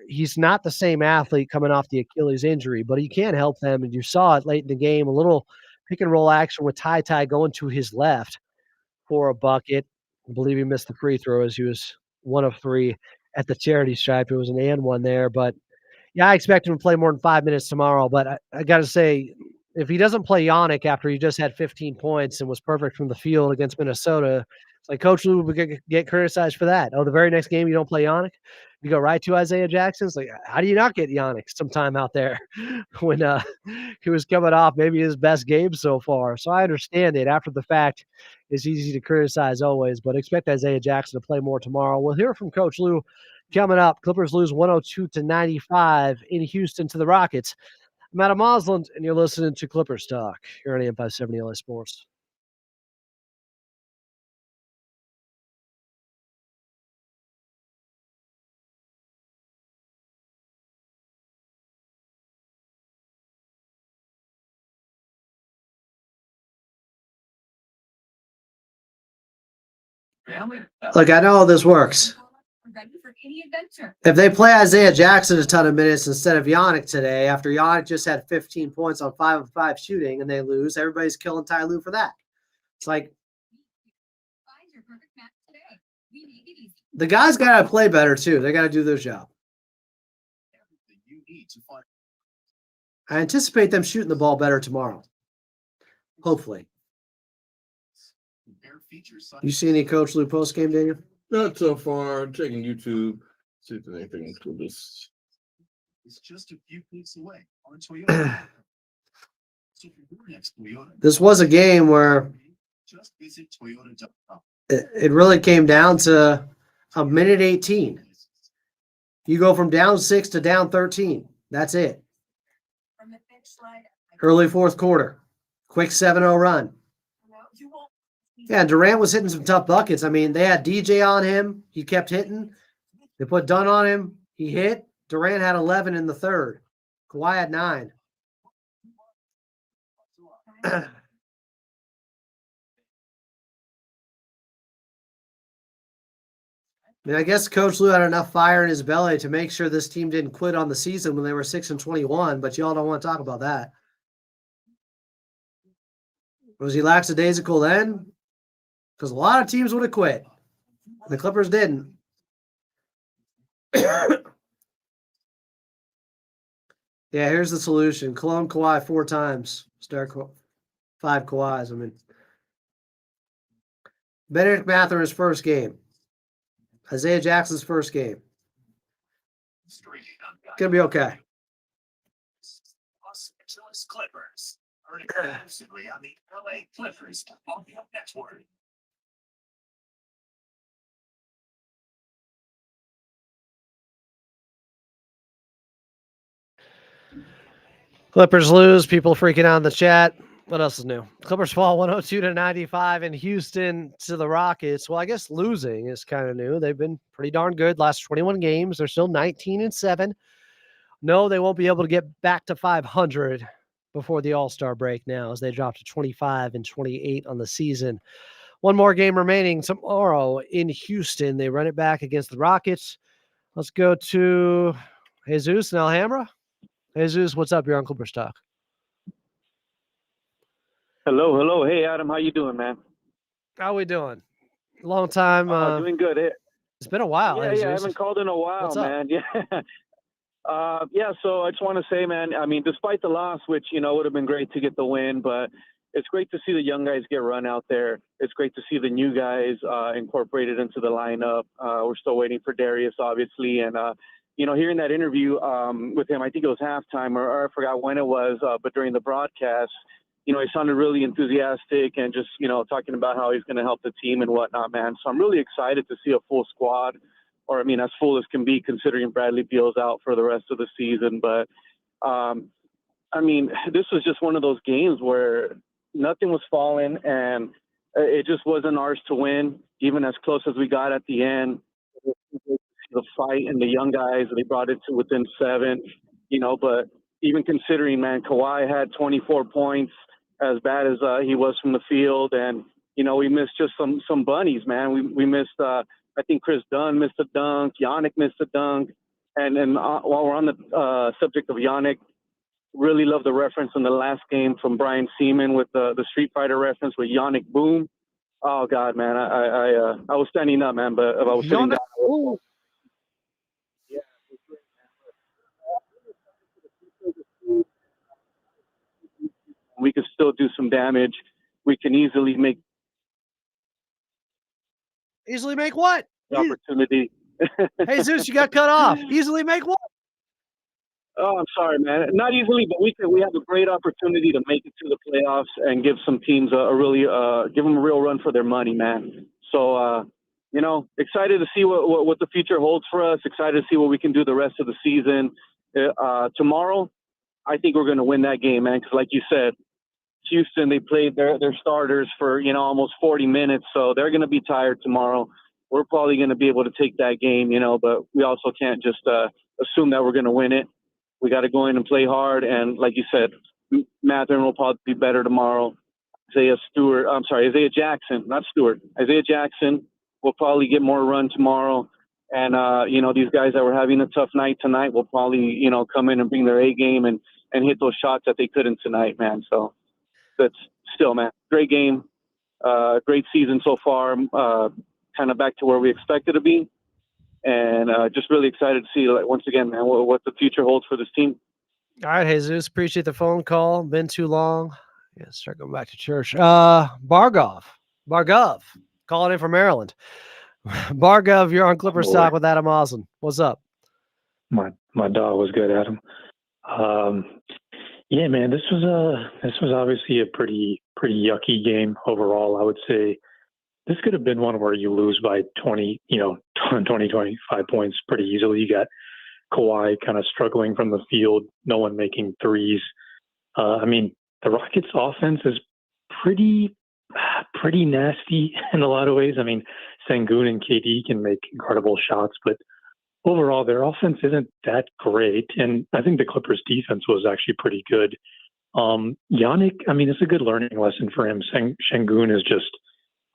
He's not the same athlete coming off the Achilles injury, but he can help them. And you saw it late in the game, a little pick and roll action with Ty going to his left for a bucket. I believe he missed the free throw as he was 1 of 3 at the charity stripe. It was an and one there, but yeah, I expect him to play more than 5 minutes tomorrow. But I got to say, if he doesn't play Yannick after he just had 15 points and was perfect from the field against Minnesota, it's like Coach Lou would get criticized for that. Oh, the very next game you don't play Yannick? You go right to Isaiah Jackson. It's like, how do you not get Yannick some time out there when he was coming off maybe his best game so far? So I understand it. After the fact, it's easy to criticize always, but expect Isaiah Jackson to play more tomorrow. We'll hear from Coach Lou coming up. Clippers lose 102-95 in Houston to the Rockets. I'm Adam Osland, and you're listening to Clippers Talk here on AM 570 LA Sports. Look, I know how this works. If they play Isaiah Jackson a ton of minutes instead of Yannick today, after Yannick just had 15 points on 5 of 5 shooting and they lose, everybody's killing Ty Lue for that. It's like the guys got to play better too. They got to do their job. I anticipate them shooting the ball better tomorrow. Hopefully. You see any Coach Lou post game, Daniel? Not so far. Checking YouTube. See if there's anything to this. It's just a few clicks away on Toyota. This was a game where Just visit Toyota.com. it really came down to a minute 18. You go from down 6 to down 13. That's it. Early fourth quarter. Quick 7-0 run. Yeah, Durant was hitting some tough buckets. I mean, they had DJ on him. He kept hitting. They put Dunn on him. He hit. Durant had 11 in the third. Kawhi had 9. I mean, I guess Coach Lou had enough fire in his belly to make sure this team didn't quit on the season when they were 6-21, but y'all don't want to talk about that. Was he lackadaisical then? Because a lot of teams would have quit. The Clippers didn't. Yeah, here's the solution. Clone Kawhi 4 times. Start 5 Kawhis. I mean, Benedict Mathurin's first game. Isaiah Jackson's first game. Gonna be okay. Los Angeles Clippers. Heard it exclusively on the LA Clippers Audio Network. Clippers lose. People freaking out in the chat. What else is new? Clippers fall 102-95 in Houston to the Rockets. Well, I guess losing is kind of new. They've been pretty darn good last 21 games. They're still 19-7. No, they won't be able to get back to 500. before the All-Star break now, as they dropped to 25-28 on the season. One more game remaining tomorrow in Houston. They run it back against the Rockets. Let's go to Jesus in Alhambra. Jesus, what's up? You're on Clippers Talk. Hello. Hey, Adam, how you doing, man? How we doing? Long time. Doing good. It's been a while. Yeah, Jesus. I haven't called in a while, What's up? man. Yeah. So I just want to say, man, I mean, despite the loss, which, would have been great to get the win, but it's great to see the young guys get run out there. It's great to see the new guys incorporated into the lineup. We're still waiting for Darius, obviously. And, hearing that interview with him, I think it was halftime or I forgot when it was, but during the broadcast, he sounded really enthusiastic and just, talking about how he's going to help the team and whatnot, man. So I'm really excited to see a full squad, or I mean, as full as can be considering Bradley Beal's out for the rest of the season. But, I mean, this was just one of those games where nothing was falling and it just wasn't ours to win, even as close as we got at the end. The fight and the young guys, they brought it to within 7, but even considering, man, Kawhi had 24 points, as bad as he was from the field. And, we missed just some bunnies, man. We missed, I think Chris Dunn missed a dunk. Yannick missed a dunk. And while we're on the subject of Yannick, really love the reference in the last game from Brian Seaman with the Street Fighter reference with Yannick Boom. Oh, God, man. I was standing up, man, but I was sitting down. Yeah, it was great, man. We could still do some damage. We can easily make what? the opportunity. Jesus, you got cut off. Easily make what? Oh, I'm sorry, man. Not easily, but we have a great opportunity to make it to the playoffs and give some teams give them a real run for their money, man. So, excited to see what the future holds for us. Excited to see what we can do the rest of the season. Tomorrow, I think we're going to win that game, man. Because like you said, Houston, they played their starters for, almost 40 minutes. So they're going to be tired tomorrow. We're probably going to be able to take that game, but we also can't just assume that we're going to win it. We got to go in and play hard. And like you said, Mathurin will probably be better tomorrow. Isaiah Jackson, not Stewart. Isaiah Jackson will probably get more run tomorrow. And, these guys that were having a tough night tonight will probably, come in and bring their A game and hit those shots that they couldn't tonight, man. So that's still, man, great game. Great season so far. Kind of back to where we expected to be. And just really excited to see, once again, man, what the future holds for this team. All right, Jesus, appreciate the phone call. Been too long. Yeah, start going back to church. Bargov, calling in from Maryland. Bargov, you're on Clippers Talk with Adam Osland. What's up? My dog was good, Adam. Yeah, man, this was obviously a pretty yucky game overall. I would say this could have been one where you lose by 20, 25 points pretty easily. You got Kawhi kind of struggling from the field, no one making threes. I mean, the Rockets' offense is pretty nasty in a lot of ways. I mean, Sengun and KD can make incredible shots, but overall, their offense isn't that great. And I think the Clippers' defense was actually pretty good. Yannick, I mean, it's a good learning lesson for him. Sengun is just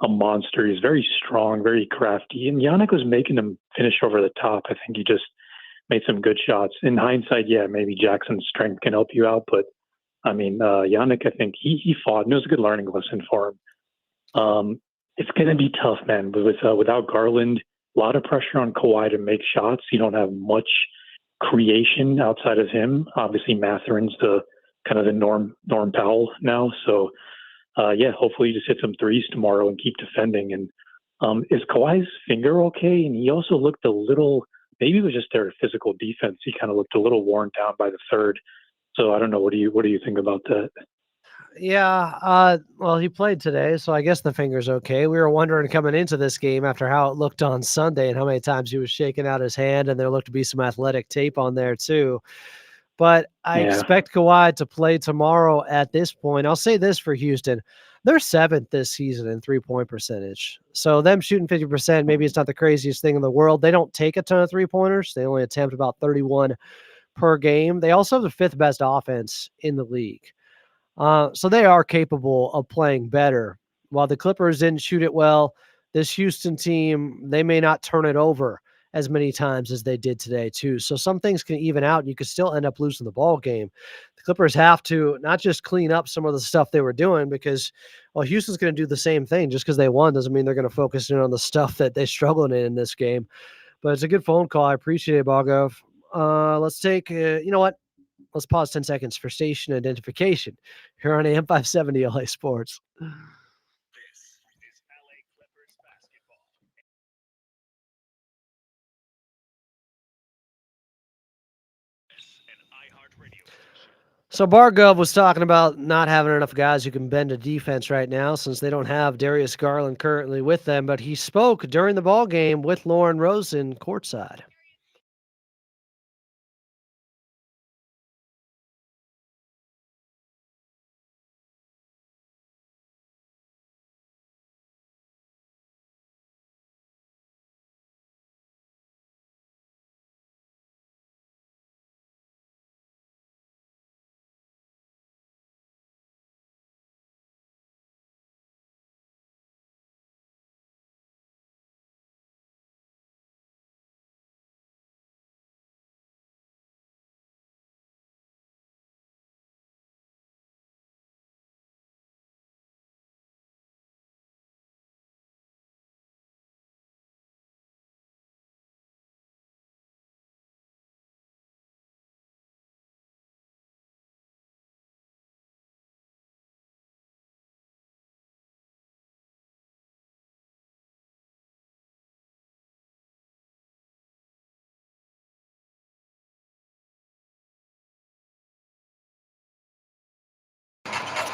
a monster. He's very strong, very crafty. And Yannick was making him finish over the top. I think he just made some good shots. In hindsight, yeah, maybe Jackson's strength can help you out. But, I mean, Yannick, I think he fought. And it was a good learning lesson for him. It's going to be tough, man. But without Garland, a lot of pressure on Kawhi to make shots. You don't have much creation outside of him. Obviously, Mathurin's the kind of the Norm Powell now. So, yeah, hopefully you just hit some threes tomorrow and keep defending. And is Kawhi's finger okay? And he also looked a little, maybe it was just their physical defense. He kind of looked a little worn down by the third. So I don't know. What do you think about that? Yeah, well, he played today, so I guess the finger's okay. We were wondering coming into this game after how it looked on Sunday and how many times he was shaking out his hand, and there looked to be some athletic tape on there too. But I expect Kawhi to play tomorrow at this point. I'll say this for Houston. They're 7th this season in three-point percentage. So them shooting 50%, maybe it's not the craziest thing in the world. They don't take a ton of three-pointers. They only attempt about 31 per game. They also have the 5th best offense in the league. So they are capable of playing better. While the Clippers didn't shoot it well, this Houston team, they may not turn it over as many times as they did today, too. So some things can even out, and you could still end up losing the ball game. The Clippers have to not just clean up some of the stuff they were doing because, well, Houston's going to do the same thing. Just because they won doesn't mean they're going to focus in on the stuff that they struggled in this game. But it's a good phone call. I appreciate it, Bogov. Let's take, you know what? Let's pause 10 seconds for station identification here on AM 570 LA Sports. This is LA Clippers basketball. An iHeartRadio station. So Bargov was talking about not having enough guys who can bend a defense right now since they don't have Darius Garland currently with them, but he spoke during the ball game with Lauren Rosen courtside.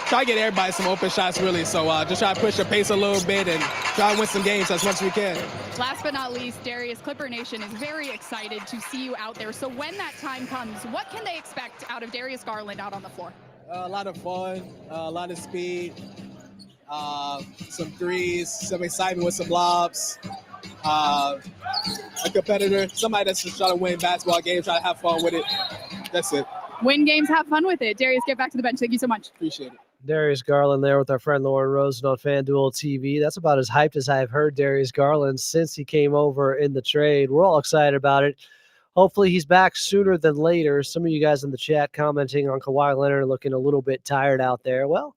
Try to get everybody some open shots, really. So just try to push the pace a little bit and try to win some games as much as we can. Last but not least, Darius, Clipper Nation is very excited to see you out there. So when that time comes, what can they expect out of Darius Garland out on the floor? A lot of fun, a lot of speed, some threes, some excitement with some lobs. A competitor, somebody that's just trying to win basketball games, try to have fun with it. That's it. Win games, have fun with it. Darius, get back to the bench. Thank you so much. Appreciate it. Darius Garland there with our friend Lauren Rosen on FanDuel TV. That's about as hyped as I've heard Darius Garland since he came over in the trade. We're all excited about it. Hopefully he's back sooner than later. Some of you guys in the chat commenting on Kawhi Leonard looking a little bit tired out there. Well,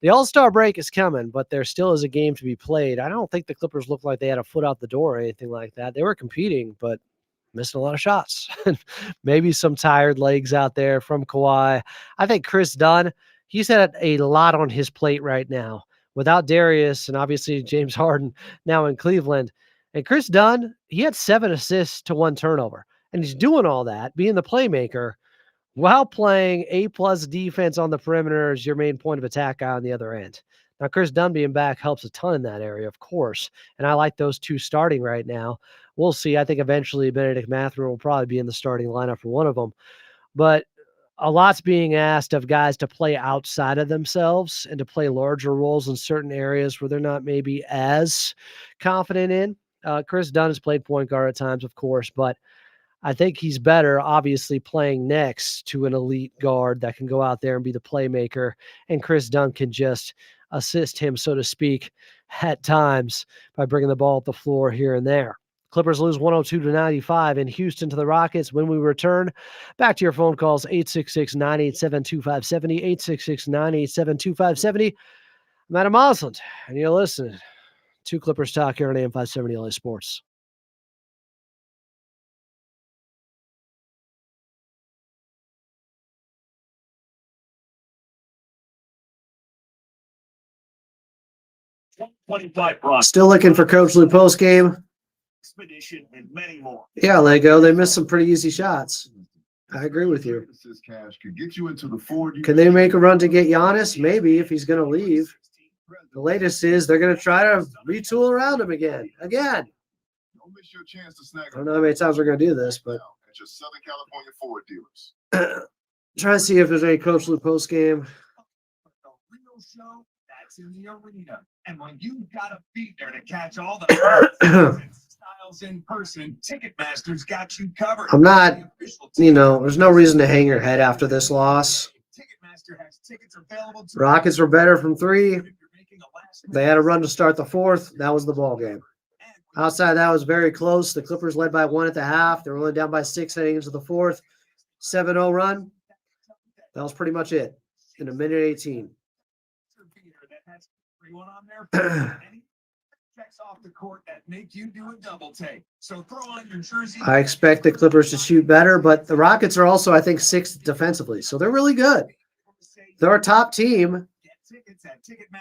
the All-Star break is coming, but there still is a game to be played. I don't think the Clippers looked like they had a foot out the door or anything like that. They were competing, but missing a lot of shots. Maybe some tired legs out there from Kawhi. I think Chris Dunn, he's had a lot on his plate right now. Without Darius and obviously James Harden now in Cleveland. And Chris Dunn, he had 7 assists to 1 turnover. And he's doing all that, being the playmaker, while playing A-plus defense on the perimeter as your main point of attack guy on the other end. Now, Chris Dunn being back helps a ton in that area, of course. And I like those two starting right now. We'll see. I think eventually Benedict Mathurin will probably be in the starting lineup for one of them. But a lot's being asked of guys to play outside of themselves and to play larger roles in certain areas where they're not maybe as confident in. Chris Dunn has played point guard at times, of course, but I think he's better, obviously, playing next to an elite guard that can go out there and be the playmaker. And Chris Dunn can just assist him, so to speak, at times by bringing the ball up the floor here and there. Clippers lose 102-95 in Houston to the Rockets. When we return, back to your phone calls, 866-987-2570, 866-987-2570. I'm Adam Osland, and you're listening to Clippers Talk here on AM 570 LA Sports. Still looking for Coach Lou post game. Expedition and many more. Yeah, Lego. They missed some pretty easy shots. I agree with you. Can they make a run to get Giannis? Maybe, if he's going to leave. The latest is they're going to try to retool around him again. I don't know how many times we're going to do this, but try to see if there's any Coach Lou post game. The real show, that's in the arena. And when you got a beat there to catch all the styles in person, Ticketmaster's got you covered. I'm not, there's no reason to hang your head after this loss. Rockets were better from 3. They had a run to start the 4th. That was the ball game. Outside that was very close. The Clippers led by 1 at the half. They were only down by 6 heading into the 4th. 7-0 run. That was pretty much it in a minute 18. I expect the Clippers to shoot better, but the Rockets are also, I think, 6th defensively. So they're really good. They're a top team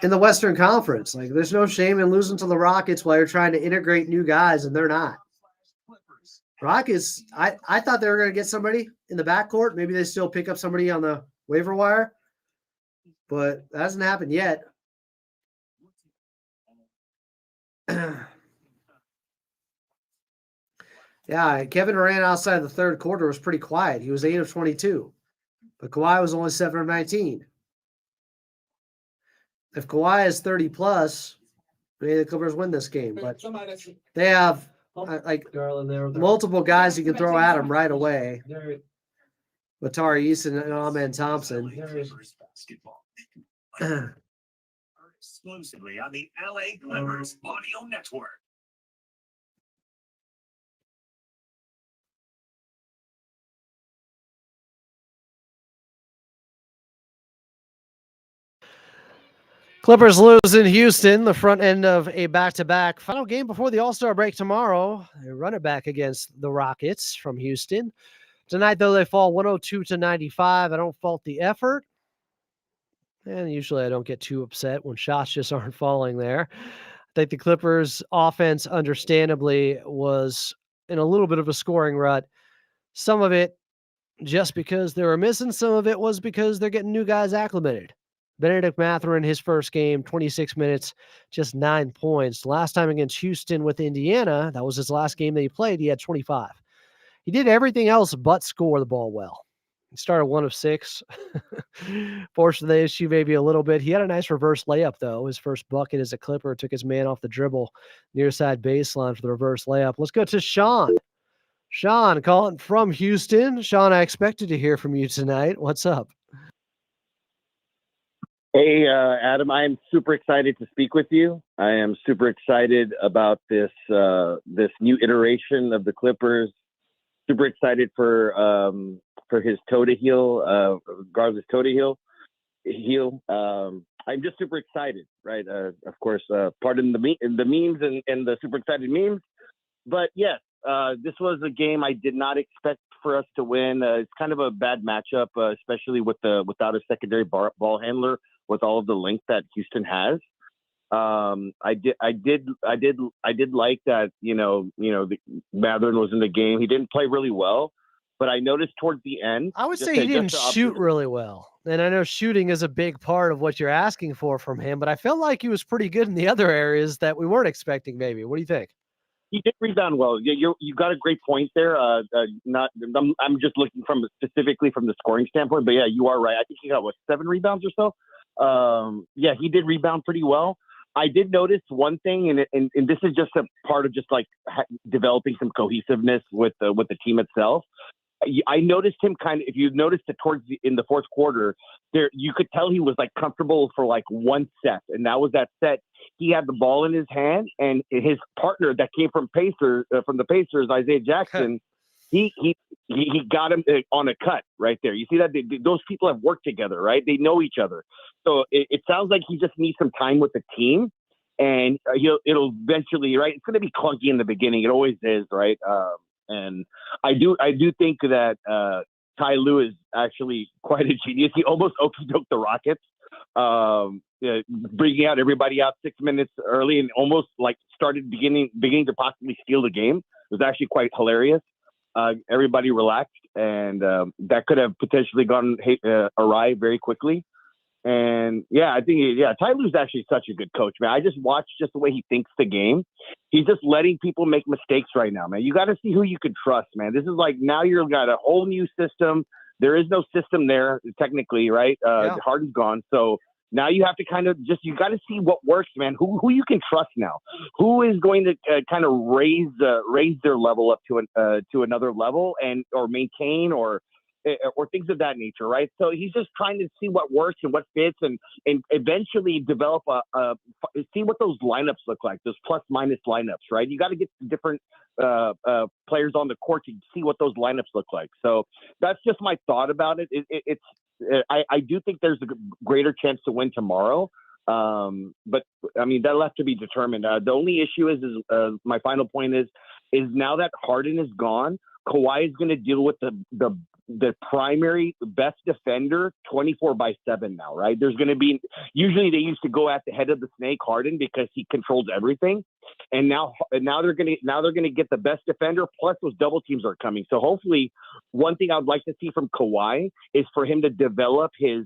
in the Western Conference. Like, there's no shame in losing to the Rockets while you're trying to integrate new guys, and they're not. Rockets, I thought they were going to get somebody in the backcourt. Maybe they still pick up somebody on the waiver wire, but that hasn't happened yet. Yeah, Kevin Durant outside the third quarter was pretty quiet. He was 8 of 22, but Kawhi was only 7 of 19. If Kawhi is 30 plus, maybe the Clippers win this game. But they have multiple guys you can throw at them right away. With Tari Eason and Ahmed Thompson. Exclusively on the LA Clippers Audio Network. Clippers lose in Houston, the front end of a back-to-back. Final game before the All-Star break tomorrow. They run it back against the Rockets from Houston. Tonight, though, they fall 102-95. I don't fault the effort. And usually I don't get too upset when shots just aren't falling there. I think the Clippers' offense, understandably, was in a little bit of a scoring rut. Some of it just because they were missing. Some of it was because they're getting new guys acclimated. Benedict Mathurin, his first game, 26 minutes, just 9 points. Last time against Houston with Indiana, that was his last game that he played, he had 25. He did everything else but score the ball well. He started 1 of 6. Forced the issue maybe a little bit. He had a nice reverse layup, though. His first bucket as a Clipper, took his man off the dribble, near side baseline for the reverse layup. Let's go to Sean. Sean, calling from Houston. Sean, I expected to hear from you tonight. What's up? Hey, Adam, I am super excited to speak with you. I am super excited about this new iteration of the Clippers. Super excited for his toe to heel, regardless toe to heel. I'm just super excited, right? Of course, pardon the memes and the super excited memes, but yes, this was a game I did not expect for us to win. It's kind of a bad matchup, especially without a secondary ball handler with all of the length that Houston has. I did like that, the Mathurin was in the game. He didn't play really well, but I noticed towards the end. I would say he didn't shoot really well. And I know shooting is a big part of what you're asking for from him, but I felt like he was pretty good in the other areas that we weren't expecting maybe. What do you think? He did rebound well. You got a great point there. I'm just looking specifically from the scoring standpoint, but yeah, you are right. I think he got 7 rebounds or so. Yeah, he did rebound pretty well. I did notice one thing, and this is just a part of just like developing some cohesiveness with the team itself. I noticed him kind of, if you noticed it in the fourth quarter, there you could tell he was like comfortable for like one set, and that was that set. He had the ball in his hand, and his partner that came from the Pacers, Isaiah Jackson, he got him on a cut right there. You see that those people have worked together, right? They know each other. So it sounds like he just needs some time with the team, and it'll eventually, right? It's going to be clunky in the beginning. It always is, right? And I do think that Ty Lue is actually quite a genius. He almost okey-doked the Rockets, bringing out everybody out 6 minutes early and almost like started beginning to possibly steal the game. It was actually quite hilarious. Everybody relaxed, and that could have potentially gone awry very quickly. And yeah, I think Ty Lue's actually such a good coach, man. I just watched just the way he thinks the game. He's just letting people make mistakes right now, man. You got to see who you can trust, man. This is like now you've got a whole new system. There is no system there technically, right? Harden's gone, so now you have to kind of you got to see what works, man. Who you can trust now? Who is going to kind of raise their level up to another level or maintain or or things of that nature, right? So he's just trying to see what works and what fits, and eventually develop see what those lineups look like, those plus minus lineups, right? You got to get different players on the court to see what those lineups look like. So that's just my thought about it. I do think there's a greater chance to win tomorrow. But I mean, that'll have to be determined. The only issue is my final point is now that Harden is gone, Kawhi is going to deal with the primary best defender 24/7 now, right? There's going to be, usually they used to go at the head of the snake, Harden, because he controls everything. And now they're going to get the best defender, plus those double teams are coming. So hopefully one thing I would like to see from Kawhi is for him to develop his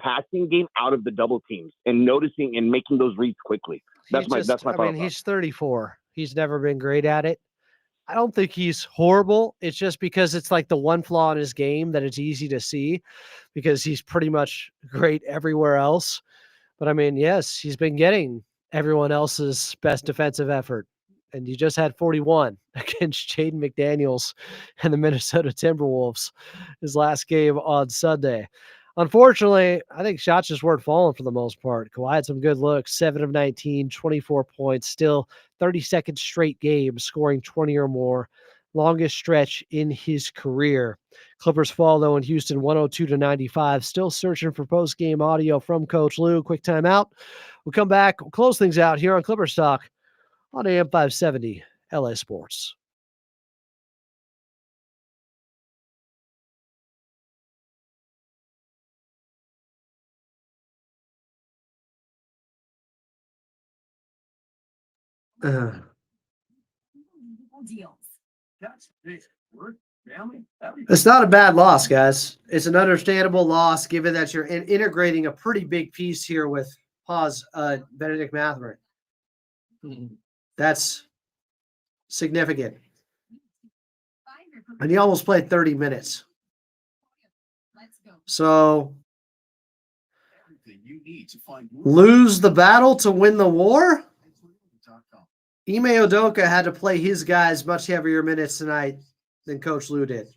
passing game out of the double teams and noticing and making those reads quickly. That's my I mean, he's 34. He's never been great at it. I don't think he's horrible. It's just because it's like the one flaw in his game that it's easy to see because he's pretty much great everywhere else. But I mean, yes, he's been getting everyone else's best defensive effort. And you just had 41 against Jaden McDaniels and the Minnesota Timberwolves his last game on Sunday. Unfortunately, I think shots just weren't falling for the most part. Kawhi had some good looks, 7 of 19, 24 points, still 32nd straight game, scoring 20 or more, longest stretch in his career. Clippers fall, though, in Houston, 102-95. Still searching for post-game audio from Coach Lue. Quick timeout. We'll come back. We'll close things out here on Clippers Talk on AM 570 LA Sports. It's not a bad loss, guys. It's an understandable loss given that you're integrating a pretty big piece here with Benedict Mathurin. That's significant. And he almost played 30 minutes. So lose the battle to win the war? Ime Udoka had to play his guys much heavier minutes tonight than Coach Lue did.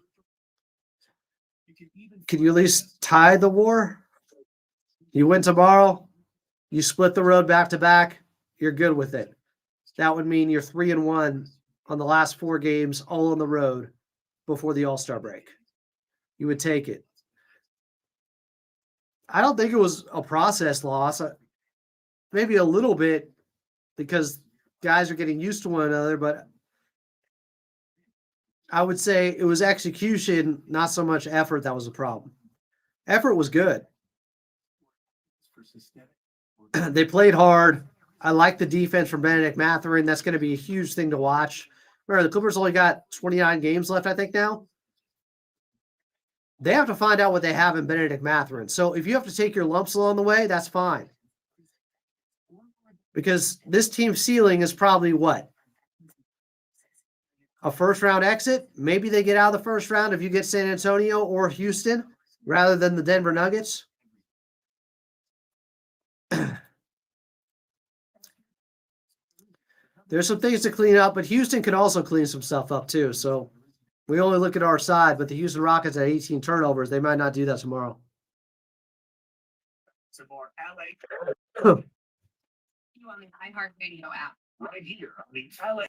Can you at least tie the war? You win tomorrow, you split the road back to back, you're good with it. That would mean you're 3-1 on the last 4 games, all on the road before the All-Star break. You would take it. I don't think it was a process loss. Maybe a little bit because guys are getting used to one another, but I would say it was execution, not so much effort that was a problem. Effort was good. They played hard. I like the defense from Benedict Mathurin. That's going to be a huge thing to watch. Remember, the Clippers only got 29 games left, I think, now. They have to find out what they have in Benedict Mathurin. So if you have to take your lumps along the way, that's fine. Because this team's ceiling is probably what? A first-round exit? Maybe they get out of the first round if you get San Antonio or Houston rather than the Denver Nuggets. There's some things to clean up, but Houston can also clean some stuff up too. So we only look at our side, but the Houston Rockets at 18 turnovers, they might not do that tomorrow. Some more LA. You on the iHeartRadio app. Right here on the LA.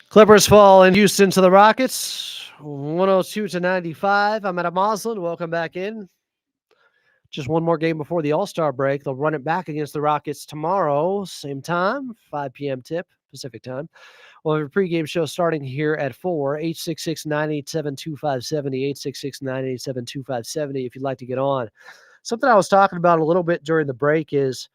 Clippers fall in Houston to the Rockets, 102-95. I'm at Moslin. Welcome back in. Just one more game before the All-Star break. They'll run it back against the Rockets tomorrow, same time, 5 p.m. tip, Pacific time. We'll have a pregame show starting here at 4, 866-987-2570, 866-987-2570 if you'd like to get on. Something I was talking about a little bit during the break is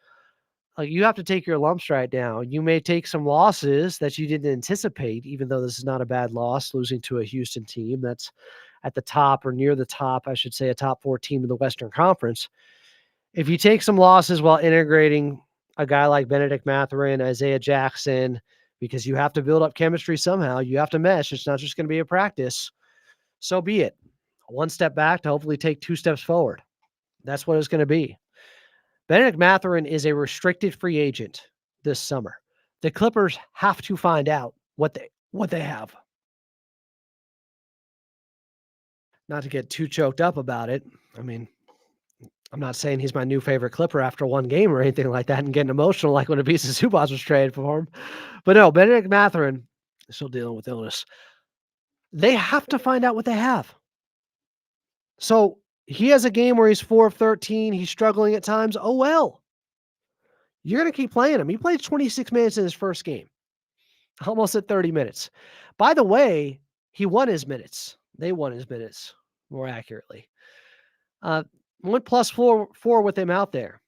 you have to take your lumps right now. You may take some losses that you didn't anticipate, even though this is not a bad loss, losing to a Houston team that's at the top or near the top, I should say, a top 4 team in the Western Conference. If you take some losses while integrating a guy like Benedict Mathurin, Isaiah Jackson, because you have to build up chemistry somehow, you have to mesh. It's not just going to be a practice. So be it. 1 step back to hopefully take 2 steps forward. That's what it's going to be. Benedict Mathurin is a restricted free agent this summer. The Clippers have to find out what they have. Not to get too choked up about it. I mean, I'm not saying he's my new favorite Clipper after one game or anything like that and getting emotional like when Abisa Subas was traded for him. But no, Benedict Mathurin is still dealing with illness. They have to find out what they have. So he has a game where he's 4 of 13. He's struggling at times. Oh, well. You're going to keep playing him. He played 26 minutes in his first game, almost at 30 minutes. By the way, he won his minutes. They won his minutes, more accurately. Went plus four with him out there.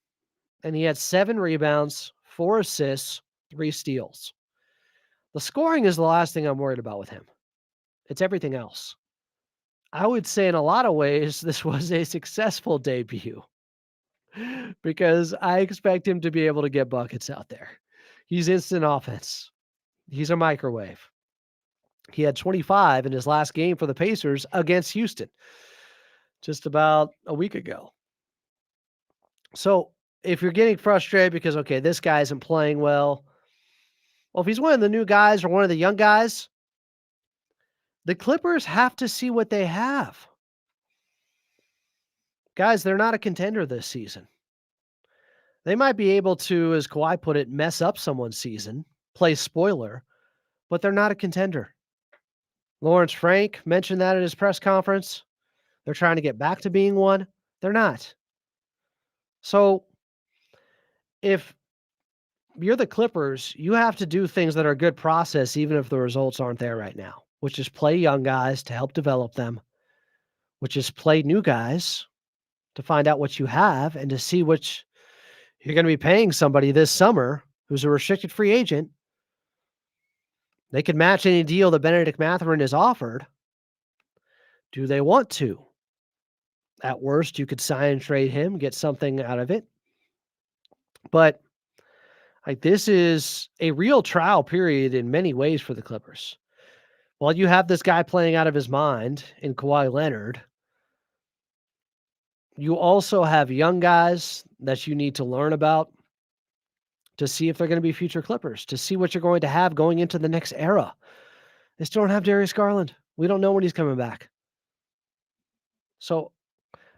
And he had 7 rebounds, 4 assists, 3 steals. The scoring is the last thing I'm worried about with him. It's everything else. I would say in a lot of ways, this was a successful debut because I expect him to be able to get buckets out there. He's instant offense. He's a microwave. He had 25 in his last game for the Pacers against Houston just about a week ago. So if you're getting frustrated because, okay, this guy isn't playing well, if he's one of the new guys or one of the young guys, the Clippers have to see what they have. Guys, they're not a contender this season. They might be able to, as Kawhi put it, mess up someone's season, play spoiler, but they're not a contender. Lawrence Frank mentioned that at his press conference. They're trying to get back to being one. They're not. So if you're the Clippers, you have to do things that are good process, even if the results aren't there right now, which is play young guys to help develop them, which is play new guys to find out what you have and to see which you're going to be paying somebody this summer who's a restricted free agent. They could match any deal that Benedict Mathurin is offered. Do they want to? At worst, you could sign and trade him, get something out of it. But like this is a real trial period in many ways for the Clippers. While you have this guy playing out of his mind in Kawhi Leonard, you also have young guys that you need to learn about to see if they're going to be future Clippers, to see what you're going to have going into the next era. They still don't have Darius Garland. We don't know when he's coming back. So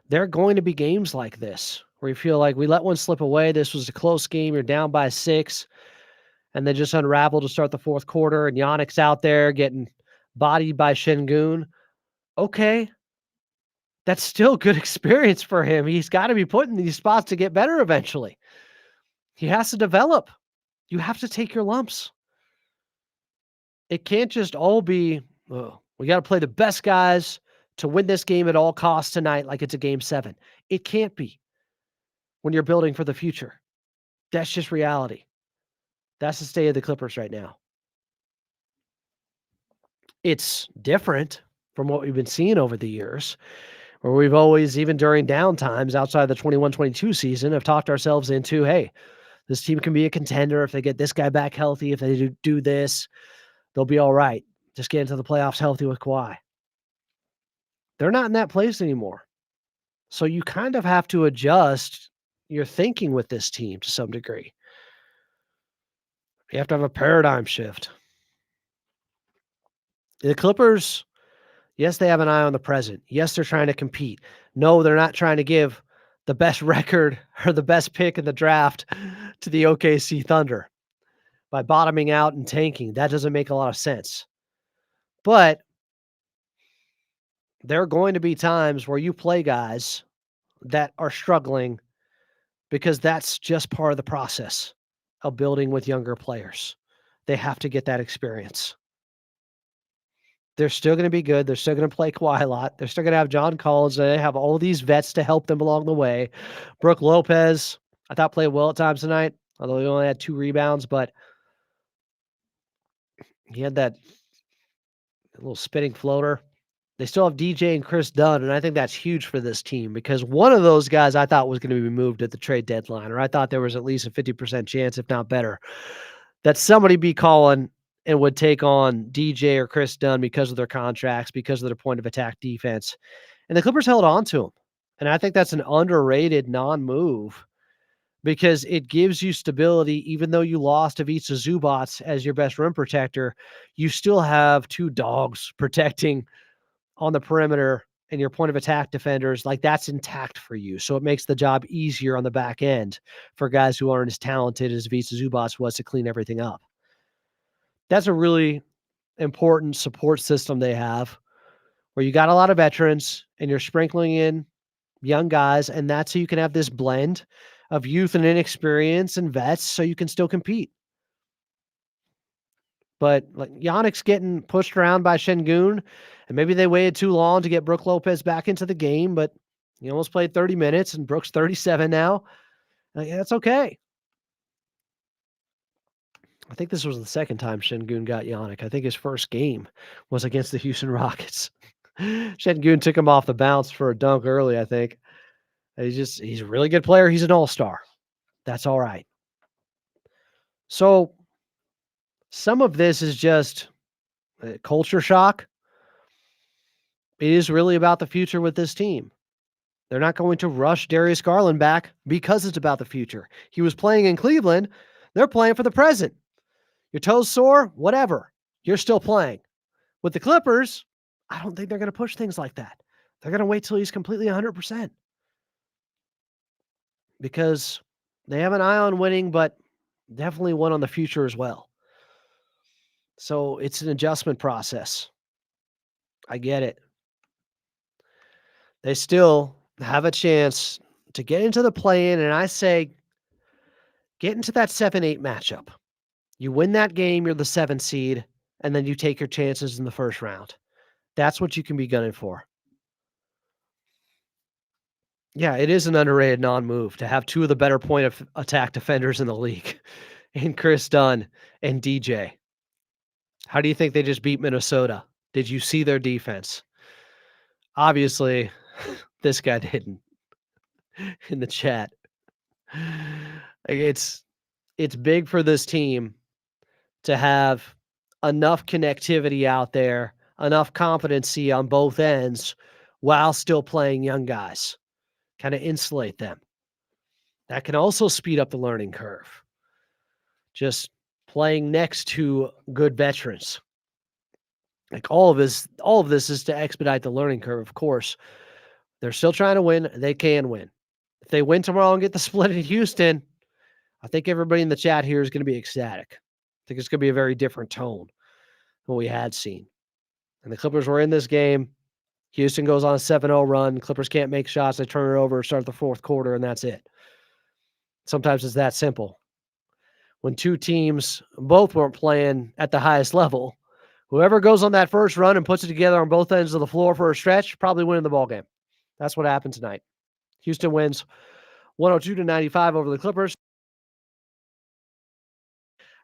there are going to be games like this where you feel like we let one slip away. This was a close game. You're down by 6 and they just unravel to start the fourth quarter and Giannik's out there getting bodied by Şengün. Okay. That's still good experience for him. He's got to be put in these spots to get better eventually. He has to develop. You have to take your lumps. It can't just all be, we got to play the best guys to win this game at all costs tonight like it's a game 7. It can't be when you're building for the future. That's just reality. That's the state of the Clippers right now. It's different from what we've been seeing over the years, where we've always, even during down times outside the 21-22 season, have talked ourselves into, hey, this team can be a contender if they get this guy back healthy. If they do this, they'll be all right. Just get into the playoffs healthy with Kawhi. They're not in that place anymore. So you kind of have to adjust your thinking with this team to some degree. You have to have a paradigm shift. The Clippers, yes, they have an eye on the present. Yes, they're trying to compete. No, they're not trying to give the best record or the best pick in the draft to the OKC Thunder by bottoming out and tanking. That doesn't make a lot of sense. But there are going to be times where you play guys that are struggling because that's just part of the process of building with younger players. They have to get that experience. They're still going to be good. They're still going to play Kawhi a lot. They're still going to have John Collins. They have all these vets to help them along the way. Brook Lopez, I thought played well at times tonight, although he only had 2 rebounds, but he had that little spinning floater. They still have DJ and Chris Dunn, and I think that's huge for this team because one of those guys I thought was going to be moved at the trade deadline, or I thought there was at least a 50% chance, if not better, that somebody be calling and would take on DJ or Chris Dunn because of their contracts, because of their point of attack defense. And the Clippers held on to him. And I think that's an underrated non-move because it gives you stability. Even though you lost Ivica Zubats as your best rim protector, you still have two dogs protecting on the perimeter and your point of attack defenders. Like, that's intact for you. So it makes the job easier on the back end for guys who aren't as talented as Ivica Zubats was to clean everything up. That's a really important support system they have, where you got a lot of veterans and you're sprinkling in young guys, and that's so you can have this blend of youth and inexperience and vets so you can still compete. But like, Yannick's getting pushed around by Şengün, and maybe they waited too long to get Brook Lopez back into the game, but he almost played 30 minutes and Brook's 37 now. That's okay. I think this was the second time Şengün got Yannick. I think his first game was against the Houston Rockets. Şengün took him off the bounce for a dunk early, I think. He's a really good player. He's an all-star. That's all right. So some of this is just a culture shock. It is really about the future with this team. They're not going to rush Darius Garland back because it's about the future. He was playing in Cleveland. They're playing for the present. Your toes sore? Whatever. You're still playing. With the Clippers, I don't think they're going to push things like that. They're going to wait till he's completely 100%. Because they have an eye on winning, but definitely one on the future as well. So it's an adjustment process. I get it. They still have a chance to get into the play-in, and I say get into that 7-8 matchup. You win that game, you're the 7th seed, and then you take your chances in the first round. That's what you can be gunning for. Yeah, it is an underrated non-move to have two of the better point of attack defenders in the league, and Chris Dunn and DJ. How do you think they just beat Minnesota? Did you see their defense? Obviously, this guy didn't in the chat. It's big for this team to have enough connectivity out there, enough competency on both ends while still playing young guys. Kind of insulate them. That can also speed up the learning curve. Just playing next to good veterans. Like, all of this is to expedite the learning curve, of course. They're still trying to win. They can win. If they win tomorrow and get the split in Houston, I think everybody in the chat here is going to be ecstatic. I think it's going to be a very different tone than what we had seen. And the Clippers were in this game. Houston goes on a 7-0 run. Clippers can't make shots. They turn it over, start the fourth quarter, and that's it. Sometimes it's that simple. When two teams both weren't playing at the highest level, whoever goes on that first run and puts it together on both ends of the floor for a stretch, probably winning the ball game. That's what happened tonight. Houston wins 102-95 over the Clippers.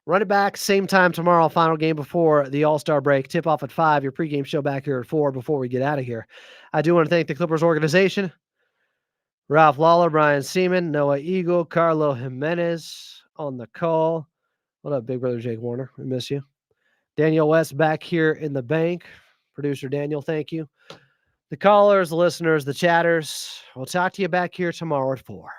Run it back, same time tomorrow, final game before the All-Star break. Tip off at 5, your pregame show back here at 4 before we get out of here. I do want to thank the Clippers organization. Ralph Lawler, Brian Seaman, Noah Eagle, Carlo Jimenez on the call. What up, big brother Jake Warner? We miss you. Daniel West back here in the bank. Producer Daniel, thank you. The callers, the listeners, the chatters. We'll talk to you back here tomorrow at 4.